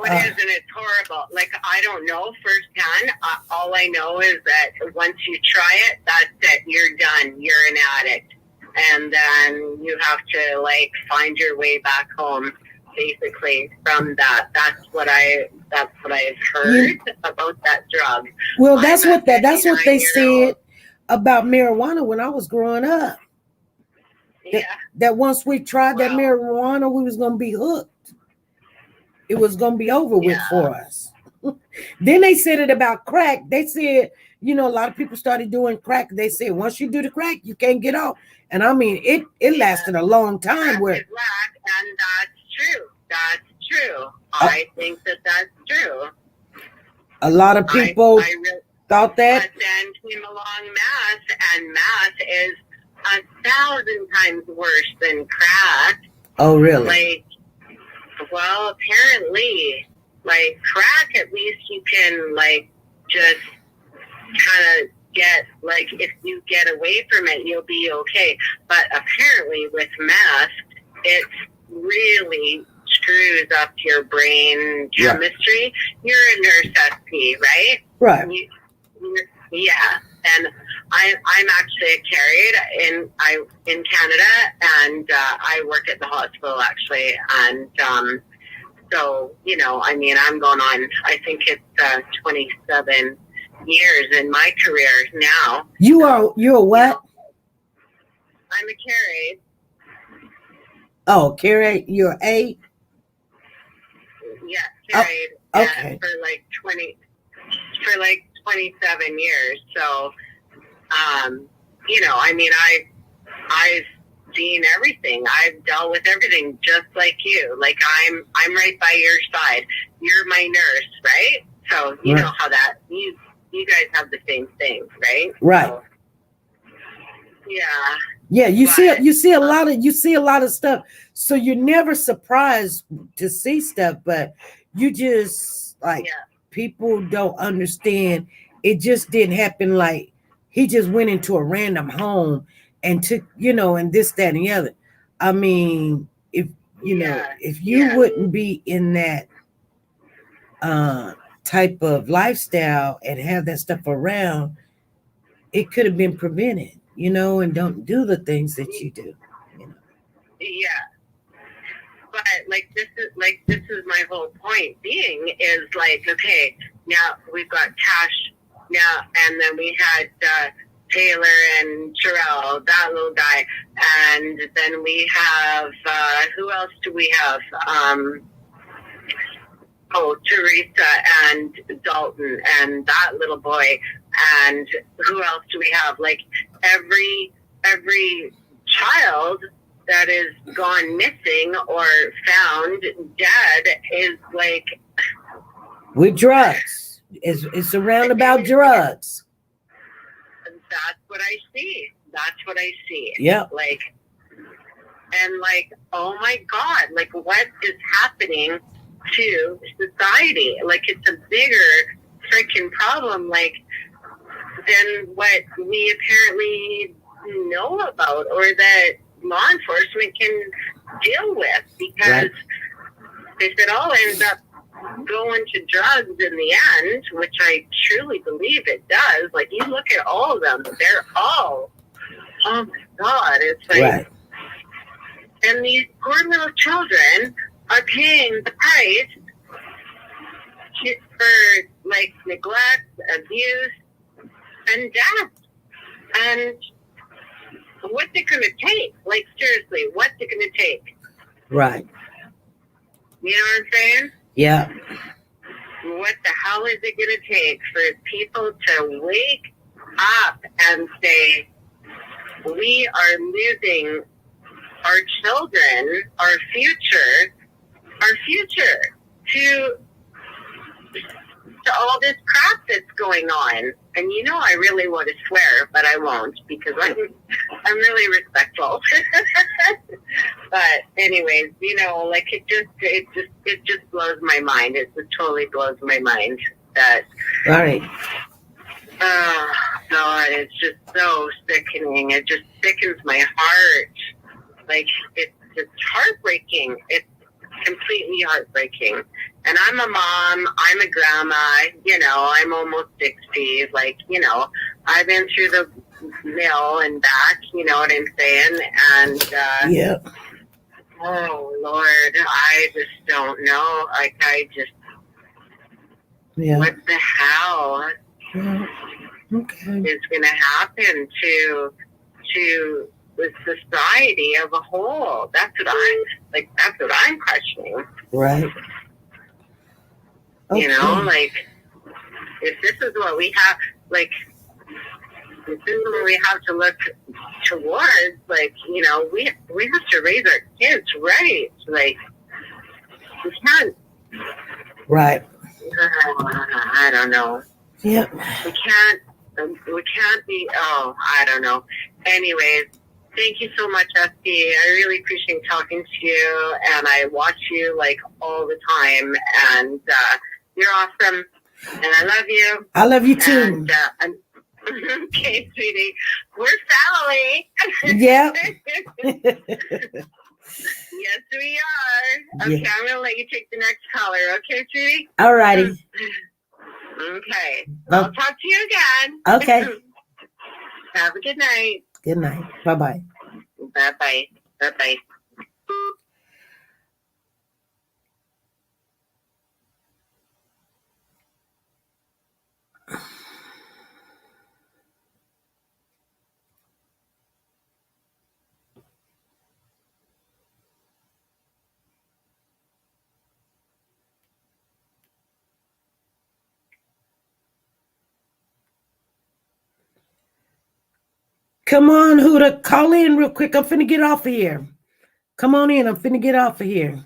it is, and it's horrible. Like, I don't know firsthand. All I know is that once you try it, that's it. You're done. You're an addict, and then you have to, like, find your way back home, basically, from that. That's what I've heard about that drug. Well, that's what they said about marijuana when I was growing up. that once we tried that marijuana, we was gonna be hooked. It was gonna be over with for us. Then they said it about crack. They said, a lot of people started doing crack. They said once you do the crack, you can't get off. And I mean, it lasted a long time. And that's true. That's true. I think that's true. A lot of people thought that. But then came along meth, and meth is 1,000 times worse than crack. Oh, really? Well, apparently, crack, at least you can, just kind of get, if you get away from it, you'll be okay. But apparently with meth, it really screws up your brain chemistry. You're a nurse SP, right? Right. Yeah. And I'm actually carried in Canada, and I work at the hospital actually, and so I'm going on, I think it's 27 years in my career now. You're what? I'm a carried. Oh, carried. You're a. Yeah, carried. Okay. For 27 years. So, I've seen everything. I've dealt with everything just like you. I'm right by your side. You're my nurse, right? So you know how that you guys have the same thing, right? Right. So, yeah. Yeah, you see a lot of stuff. So you're never surprised to see stuff, but you just people don't understand. It just didn't happen. He just went into a random home and took, and this, that, and the other. I mean, if you wouldn't be in that type of lifestyle and have that stuff around, it could have been prevented, and don't do the things that you do. Yeah. But this is my whole point being is okay, now we've got Cash now, and then we had Taylor and Terrell, that little guy, and then we have who else do we have? Teresa and Dalton and that little boy, and who else do we have? Every child that is gone missing or found dead is with drugs. It's around about drugs. That's what I see. Yeah. Oh my God, what is happening to society? It's a bigger freaking problem, than what we apparently know about or that law enforcement can deal with, because if it all ends up going to drugs in the end, which I truly believe it does, you look at all of them, they're all, oh my God, it's and these poor little children are paying the price for neglect, abuse, and death. And what's it going to take? Seriously, what's it going to take? Right. You know what I'm saying? Yeah. What the hell is it going to take for people to wake up and say, we are losing our children, our future to all this crap that's going on? And I really want to swear, but I won't, because I'm really respectful. But anyways, it just blows my mind. It just totally blows my mind that. Right. Oh God, it's just so sickening. It just sickens my heart. It's just heartbreaking. It's completely heartbreaking. And I'm a mom, I'm a grandma, I'm almost 60. I've been through the mill and back, you know what I'm saying? And, oh Lord, I just don't know. What the hell okay. is going to happen to the society as a whole. That's what I'm questioning. Right. Okay. You know, like, if this is what we have, like, this is what we have to look towards, like, you know, we have to raise our kids right. Like, we can't. Right. I don't know. Yep. We can't be, I don't know. Anyways, thank you so much, Esty. I really appreciate talking to you, and I watch you, like, all the time, and you're awesome, and I love you. I love you too. And okay, sweetie. We're family. Yep. Yes, we are. Okay, yeah. I'm going to let you take the next caller. Okay, sweetie? All righty. Okay. I'll talk to you again. Okay. Have a good night. Good night. Bye-bye. Bye-bye. Bye-bye. Come on, Huda, call in real quick. I'm finna get off of here. Come on in. I'm finna get off of here.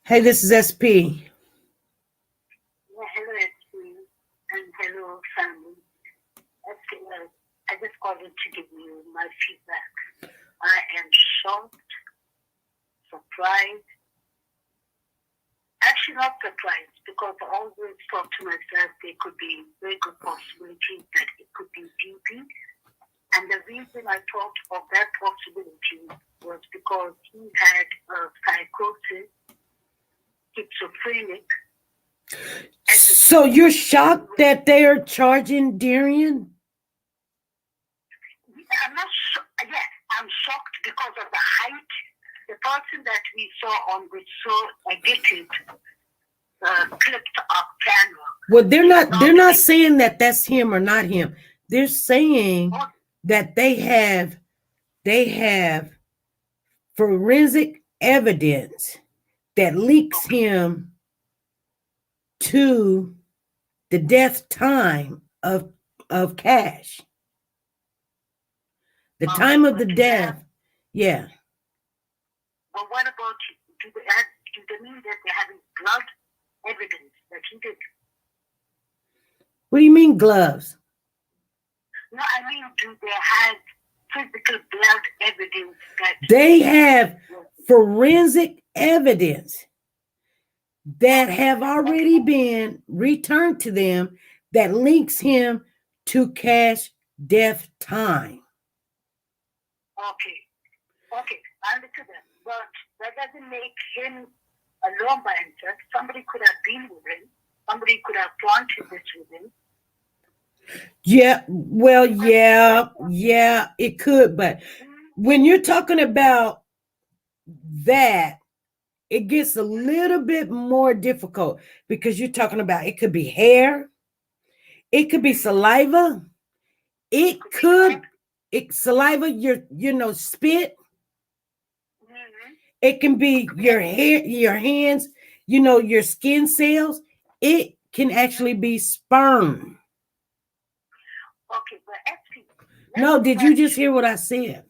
Hey, this is SP. Hello, SP, and hello, family. I just called in to give you my feedback. I am shocked, surprised. Actually, not surprised, because I always thought to myself there could be very good possibility that it could be DB. And the reason I thought of that possibility was because he had a psychosis, schizophrenic. So you're shocked that they are charging Darriynn? I'm not sure. Yes, I'm shocked because of the height. The person that we saw on the so edited, clipped up camera. Well, they're not saying that that's him or not him. They're saying that they have forensic evidence that links him to the death time of Cash. The time of the death. Yeah. But what about, do they mean that they're having blood evidence that he did? What do you mean gloves? No, I mean, do they have physical blood evidence that they have forensic evidence that have already been returned to them that links him to Cash death time? Okay, I understood that. But that doesn't make him alone by himself. Somebody could have been with him. Somebody could have planted this with him. Yeah, well, yeah, it could. But when you're talking about that, it gets a little bit more difficult because you're talking about it could be hair, it could be saliva, saliva, your spit. It can be your hair, your hands, your skin cells. It can actually be sperm. Okay, but actually, no, did you just hear what I said?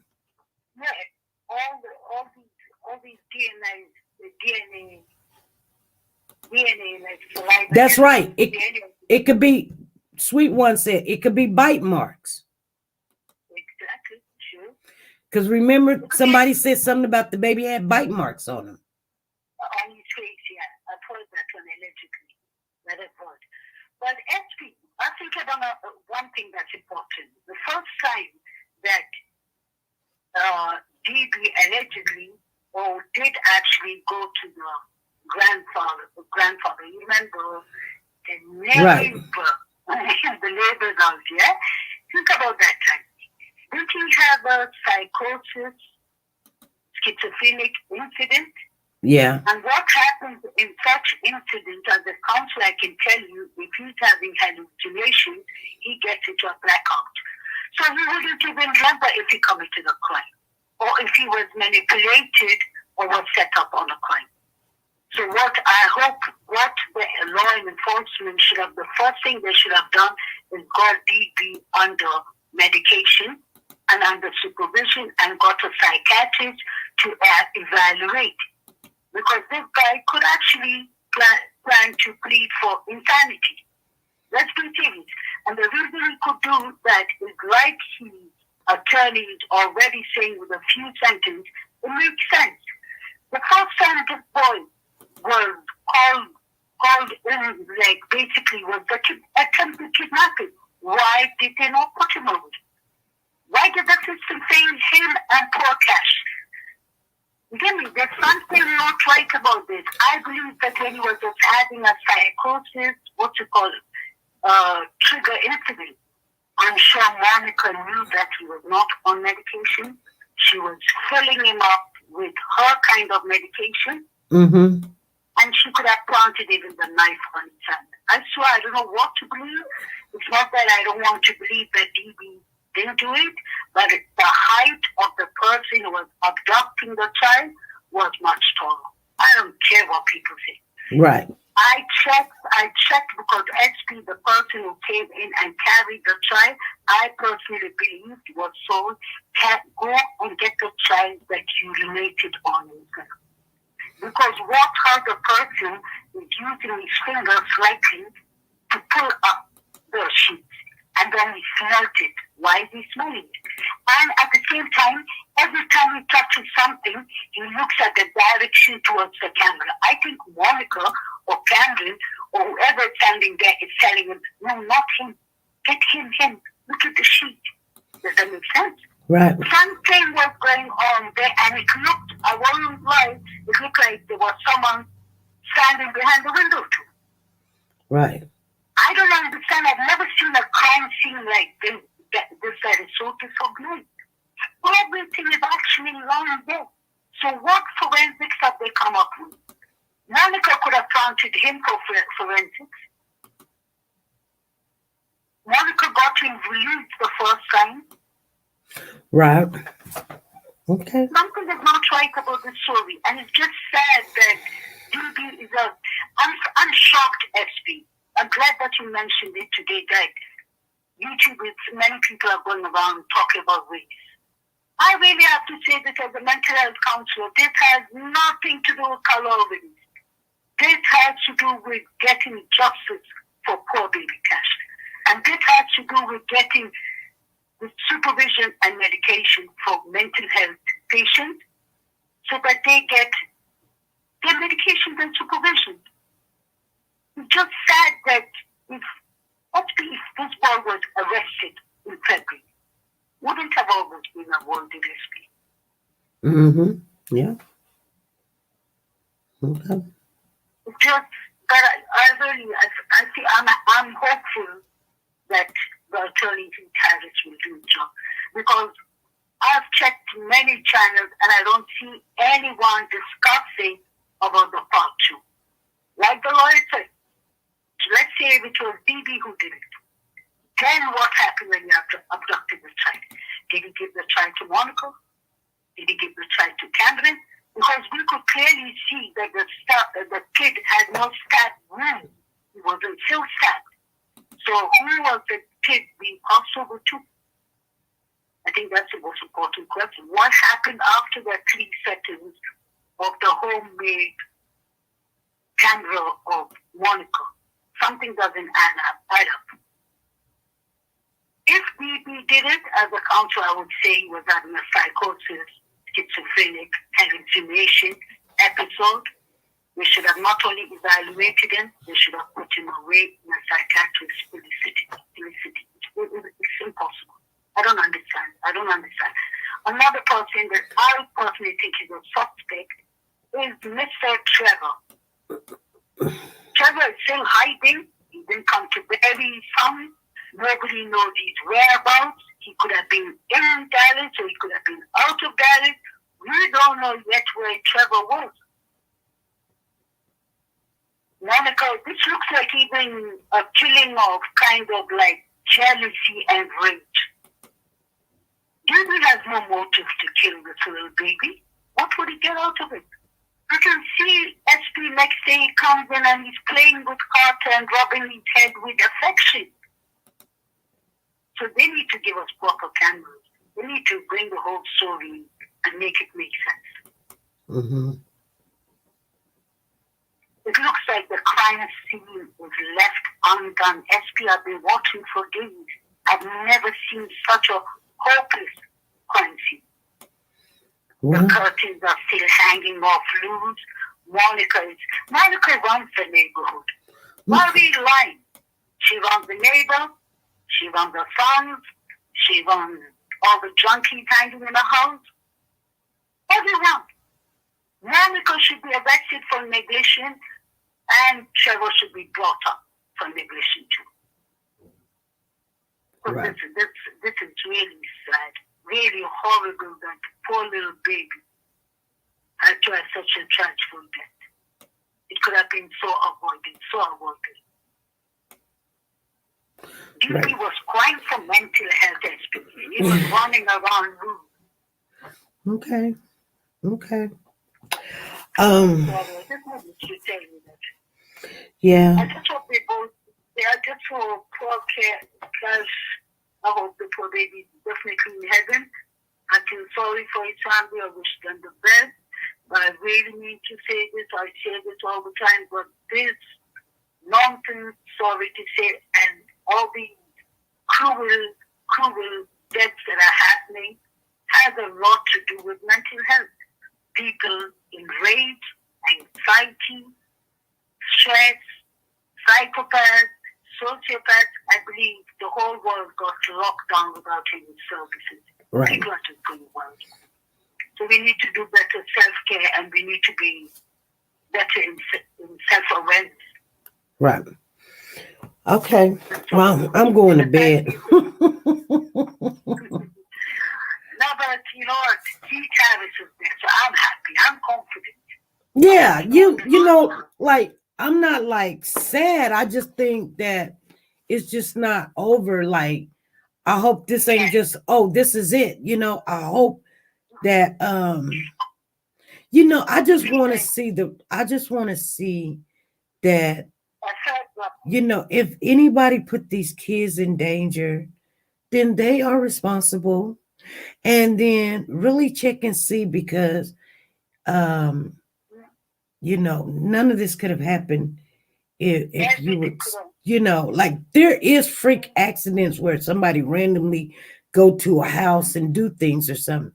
Yeah, all these DNA, like saliva. That's right. It could be. Sweet One said it could be bite marks. Exactly, sure. Because remember, somebody said something about the baby had bite marks on him. On his face, yeah. I've heard that one allegedly. That I've heard. But SP, I think about one thing that's important. The first time that DB allegedly or did actually go to the grandfather, you remember the neighbor the labels out here. Think about that time. Did he have a psychosis, schizophrenic incident? Yeah. And what happens in such incidents, as a counselor, I can tell you, if he's having hallucinations, he gets into a blackout. So he wouldn't even remember if he committed a crime, or if he was manipulated or was set up on a crime. So what the law enforcement should have, the first thing they should have done is got DB under medication and under supervision and got a psychiatrist to evaluate. Because this guy could actually plan to plead for insanity. Let's be serious. And the reason he could do that is like his attorney is already saying with a few sentences, it makes sense. The first time this boy was called in, like basically was the attempted kidnapping. Why did they not put him away? Why did the system fail him and poor Cash? Give me, there's something not right about this. I believe that when he was just having a psychosis, trigger incident, I'm sure Monica knew that he was not on medication. She was filling him up with her kind of medication. Mm-hmm. And she could have planted even the knife on his hand. I swear, I don't know what to believe. It's not that I don't want to believe that DB didn't do it, but the height of the person who was abducting the child was much taller. I don't care what people say. Right. I checked because SP, the person who came in and carried the child, I personally believed was sold. Go and get the child that you related on himself. Because what other person is using his fingers slightly to pull up the sheets, and then he smelt it. Why is he smelling it? And at the same time, every time he touches something, he looks at the direction towards the camera. I think Monica or Cameron or whoever is standing there is telling him, no, not him. Get him. Look at the sheet. Does that make sense? Right. Something was going on there, and it looked, I won't lie, it looked like there was someone standing behind the window too. Right. I don't understand. I've never seen a crime scene like this that is so disorganized. Everything is actually lying there. So what forensics have they come up with? Monica could have planted him for forensics. Monica got him released the first time. Right. Okay. Something is not right about the story, and it's just sad that DB is I'm shocked, SP. I'm glad that you mentioned it today, that YouTube, many people are going around talking about race. I really have to say this as a mental health counselor. This has nothing to do with color or race. This has to do with getting justice for poor baby Cash. And this has to do with getting the supervision and medication for mental health patients so that they get their medication and supervision. It's just sad that if this boy was arrested in February, wouldn't have always been a world SP. Mm-hmm. Yeah. Okay. It's just that I think I'm hopeful that the attorney in Paris will do the job, because I've checked many channels and I don't see anyone discussing about the part two. Like the lawyer said, let's say it was BB who did it. Then what happened when you abducted the child? Did he give the child to Monica? Did he give the child to Cameron? Because we could clearly see that the kid had no stab wound. He wasn't still stabbed. So who was the kid being passed over to? I think that's the most important question. What happened after the 3 seconds of the homemade camera of Monica? Something doesn't add up. If BB did it, as a counselor, I would say he was having a psychosis, schizophrenic, hallucination episode. We should have not only evaluated him, they should have put him away in a psychiatrist felicity. It's impossible. I don't understand. Another person that I personally think is a suspect is Mr. Trevor. Trevor is still hiding. He's didn't come to bury someone. Nobody knows his whereabouts. He could have been in Dallas or he could have been out of Dallas. We don't know yet where Trevor was. Monica, this looks like even a killing of kind of like jealousy and rage. David has no motive to kill this little baby. What would he get out of it? You can see SP next day he comes in and he's playing with Carter and rubbing his head with affection. So they need to give us proper cameras. They need to bring the whole story and make it make sense. Mm-hmm. It looks like the crime scene was left undone. SP, I've been watching for days. I've never seen such a hopeless crime scene. The curtains are still hanging off loose. Monica runs the neighborhood. Why are we lying? She runs the neighbor. She runs the sons. She runs all the junkies hanging in the house. Everyone. Monica should be arrested for negligence, and Trevor should be brought up for negligence too. So Right. This is really sad, really horrible that poor little baby had to have such a tragic death. It could have been so avoided. Right. He was crying for mental health. He was running around room. Okay. Okay. So I just wanted to tell you that. Yeah. I just hope they both. I just hope poor Cash. I hope the poor baby is definitely in heaven. I feel sorry for his family. I wish them the best. But I really need to say this. I say this all the time. But this nonsense, sorry to say, and all these cruel deaths that are happening has a lot to do with mental health. People in rage, anxiety, stress, psychopaths, sociopaths. I believe the whole world got locked down without any services. Right. People are just going wild. So we need to do better self-care, and we need to be better in self-awareness. Right. Okay. Well, I'm going to bed. No, but you know what? He Travis is there, so I'm happy. I'm confident. Yeah, you know, like I'm not like sad. I just think that it's just not over. Like I hope this ain't just, oh, this is it. You know, I hope that you know, I just want to see that, you know, if anybody put these kids in danger, then they are responsible. And then really check and see, because you know, none of this could have happened if you would, you know, like there is freak accidents where somebody randomly go to a house and do things or something.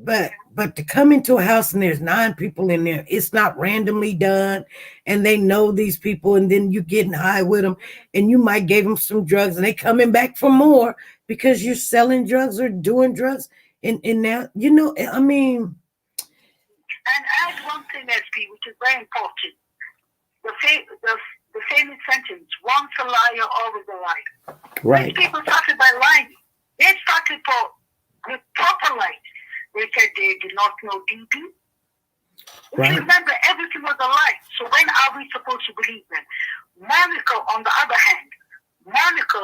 But to come into a house and there's 9 people in there, it's not randomly done, and they know these people, and then you getting high with them, and you might give them some drugs, and they coming back for more because you're selling drugs or doing drugs, and now, you know, I mean. And add one thing, SP, which is very important. The famous sentence, once a liar, always a liar. Right. These people started by lying. They started with proper lies. They said they did not know DP. Right. Remember, everything was a lie. So when are we supposed to believe them? Monica, on the other hand, Monica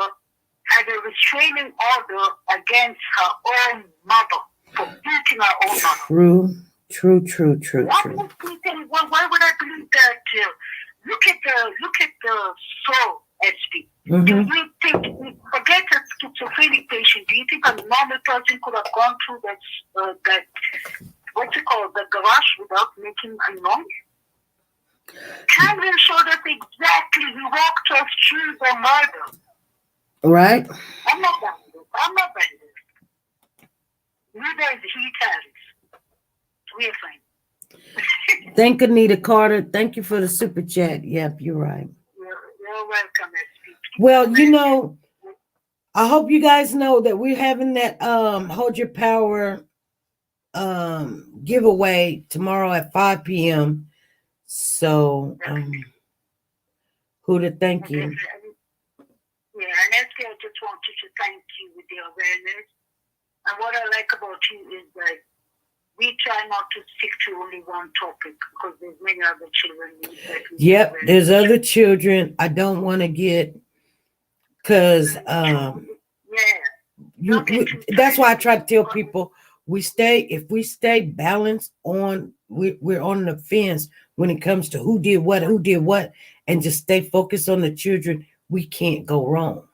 had a restraining order against her own mother for beating her own mother. True. Why would I believe that? Look at the soul, SP. Mm-hmm. Do you think, forget a schizophrenic patient, do you think a normal person could have gone through that what's it called, the garage without making a noise? Cameron showed us exactly. He walked us through the murder. Right. I'm not buying this. Neither is he Travis. We're fine. Thank Anita Carter. Thank you for the super chat. Yep, you're right. You're welcome, SP. Well, you know, I hope you guys know that we're having that Hold Your Power giveaway tomorrow at 5 p.m. So Who to thank you? Yeah, and SK, I just wanted to thank you with the awareness. And what I like about you is that we try not to stick to only one topic because there's many other children. Yep, there's other children. I don't want to get, because that's why I try to tell people if we stay balanced on, we're on the fence when it comes to who did what, and just stay focused on the children, we can't go wrong.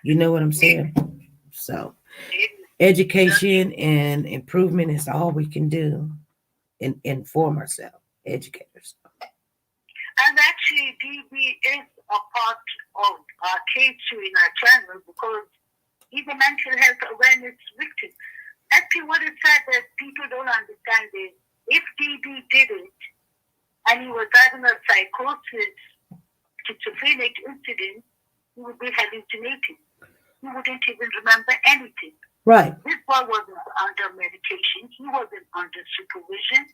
You know what I'm saying? So education and improvement is all we can do, and inform ourselves, educate ourselves. And actually, DB is a part of our case in our channel because he's a mental health awareness victim. Actually, what is sad that people don't understand is if DB did it and he was having a psychosis, schizophrenic incident, he would be hallucinating. He wouldn't even remember anything. Right. This boy wasn't under medication. He wasn't under supervision.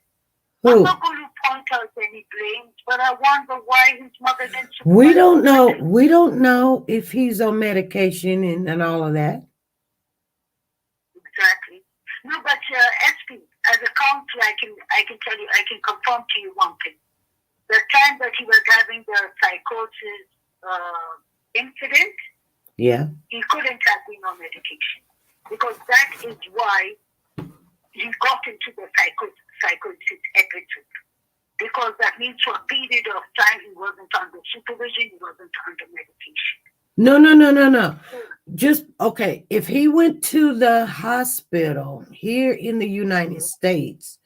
Who? I'm not going to point out any blames, but I wonder why his mother didn't supervise. We don't know. We don't know if he's on medication and all of that. Exactly. No, but SP, as a counselor, I can tell you, I can confirm to you one thing. The time that he was having the psychosis incident, yeah, he couldn't have been on medication because that is why he got into the psychosis episode. Because that means for a period of time he wasn't under supervision, he wasn't under medication. No. Just, okay, if he went to the hospital here in the United States,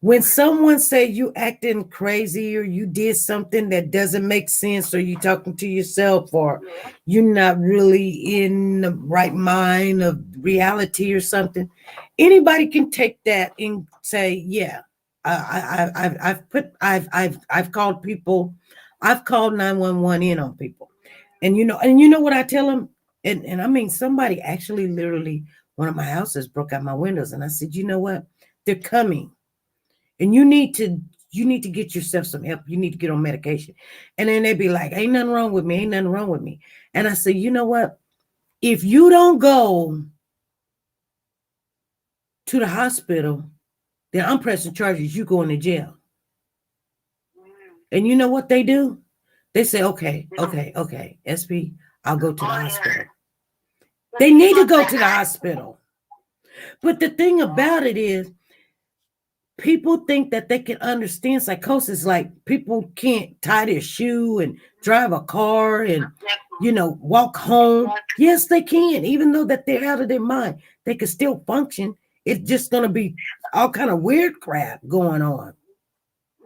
when someone say you acting crazy or you did something that doesn't make sense or you talking to yourself or you're not really in the right mind of reality or something, anybody can take that and say, yeah, I've called people, I've called 911 in on people. And you know what I tell them? And I mean, somebody actually literally, one of my houses broke out my windows and I said, you know what? They're coming. And you need to get yourself some help. You need to get on medication. And then they'd be like, ain't nothing wrong with me. Ain't nothing wrong with me. And I said, you know what? If you don't go to the hospital, then I'm pressing charges. You going to jail. And you know what they do? They say, okay, SP, I'll go to the hospital. They need to go to the hospital. But the thing about it is, people think that they can understand psychosis. Like people can't tie their shoe and drive a car and, walk home. Yes, they can. Even though that they're out of their mind, they can still function. It's just going to be all kind of weird crap going on.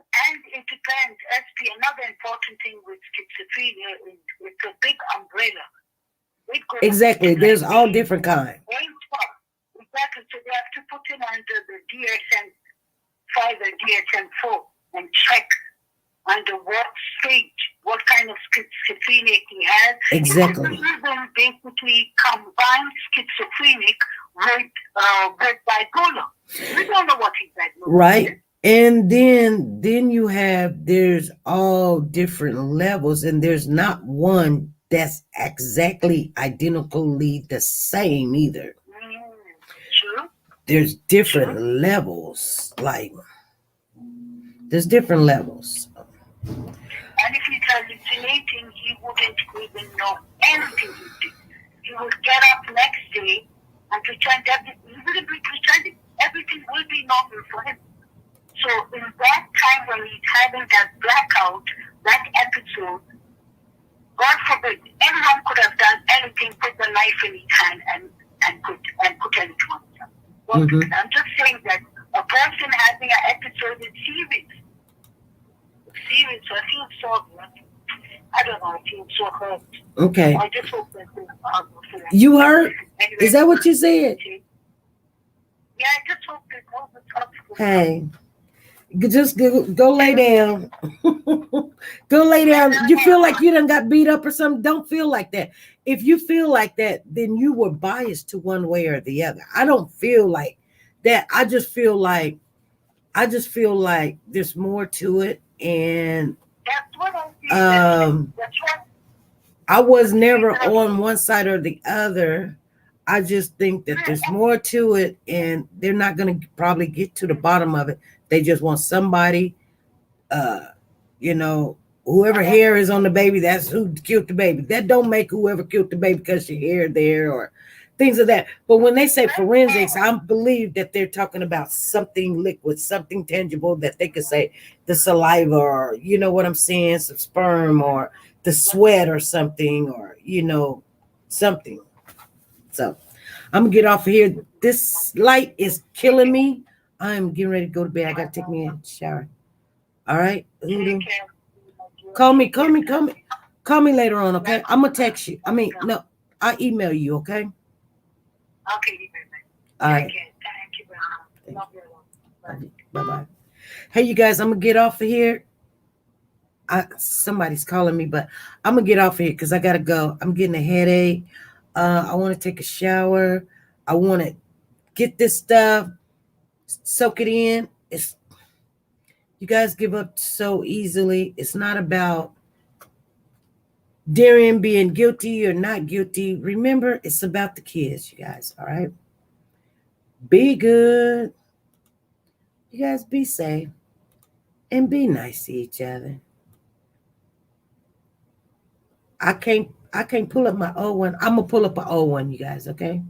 And it depends. SP, another important thing with schizophrenia is it's a big umbrella. Exactly. There's all different kinds. Exactly. So they have to put it under the DSM-5 and DSM-4 and check under what stage, what kind of schizophrenia he has. Exactly. Even basically combine schizophrenic with bipolar. We don't know what he's diagnosed with. Right. And then there's all different levels, and there's not one that's exactly identically the same either. True. There's different levels. Like, there's different levels. And if he's hallucinating, he wouldn't even know anything he did. He would get up next day and pretend everything. He wouldn't be pretending. Everything will be normal for him. So in that time when he's having that blackout, that episode, God forbid, anyone could have done anything, put the knife in his hand and put it to himself. Mm-hmm. I'm just saying that a person having an episode is serious. Serious. So I feel sorry. I don't know. I feel so hurt. Okay. I just hope that you hurt? Anyway, is that what you said? Yeah, I just hope that all the talk. Hey. Just go lay down. Go lay down. You feel like you done got beat up or something? Don't feel like that. If you feel like that, then you were biased to one way or the other. I don't feel like that. I just feel like there's more to it. And That's what I feel. That's what I was never on one side or the other. I just think that there's more to it, and they're not going to probably get to the bottom of it. They just want somebody, you know, whoever hair is on the baby, that's who killed the baby. That don't make whoever killed the baby because your hair there or things of that. But when they say forensics, I believe that they're talking about something liquid, something tangible that they could say the saliva or, you know what I'm saying, some sperm or the sweat or something or, you know, something. So I'm gonna get off of here. This light is killing me. I'm getting ready to go to bed. I gotta take me a shower. All right. Call me later on, okay? I'm gonna text you. I mean, no, I'll email you, okay? Okay. All right. Thank you very much. Love you. Bye-bye. Hey, you guys, I'm gonna get off of here. Somebody's calling me, but I'm gonna get off of here because I gotta go. I'm getting a headache. I want to take a shower. I want to get this stuff, soak it in. You guys give up so easily. It's not about Darriynn being guilty or not guilty. Remember, it's about the kids, you guys. All right. Be good. You guys be safe and be nice to each other. I can't pull up my old one. I'm gonna pull up an old one, you guys, okay?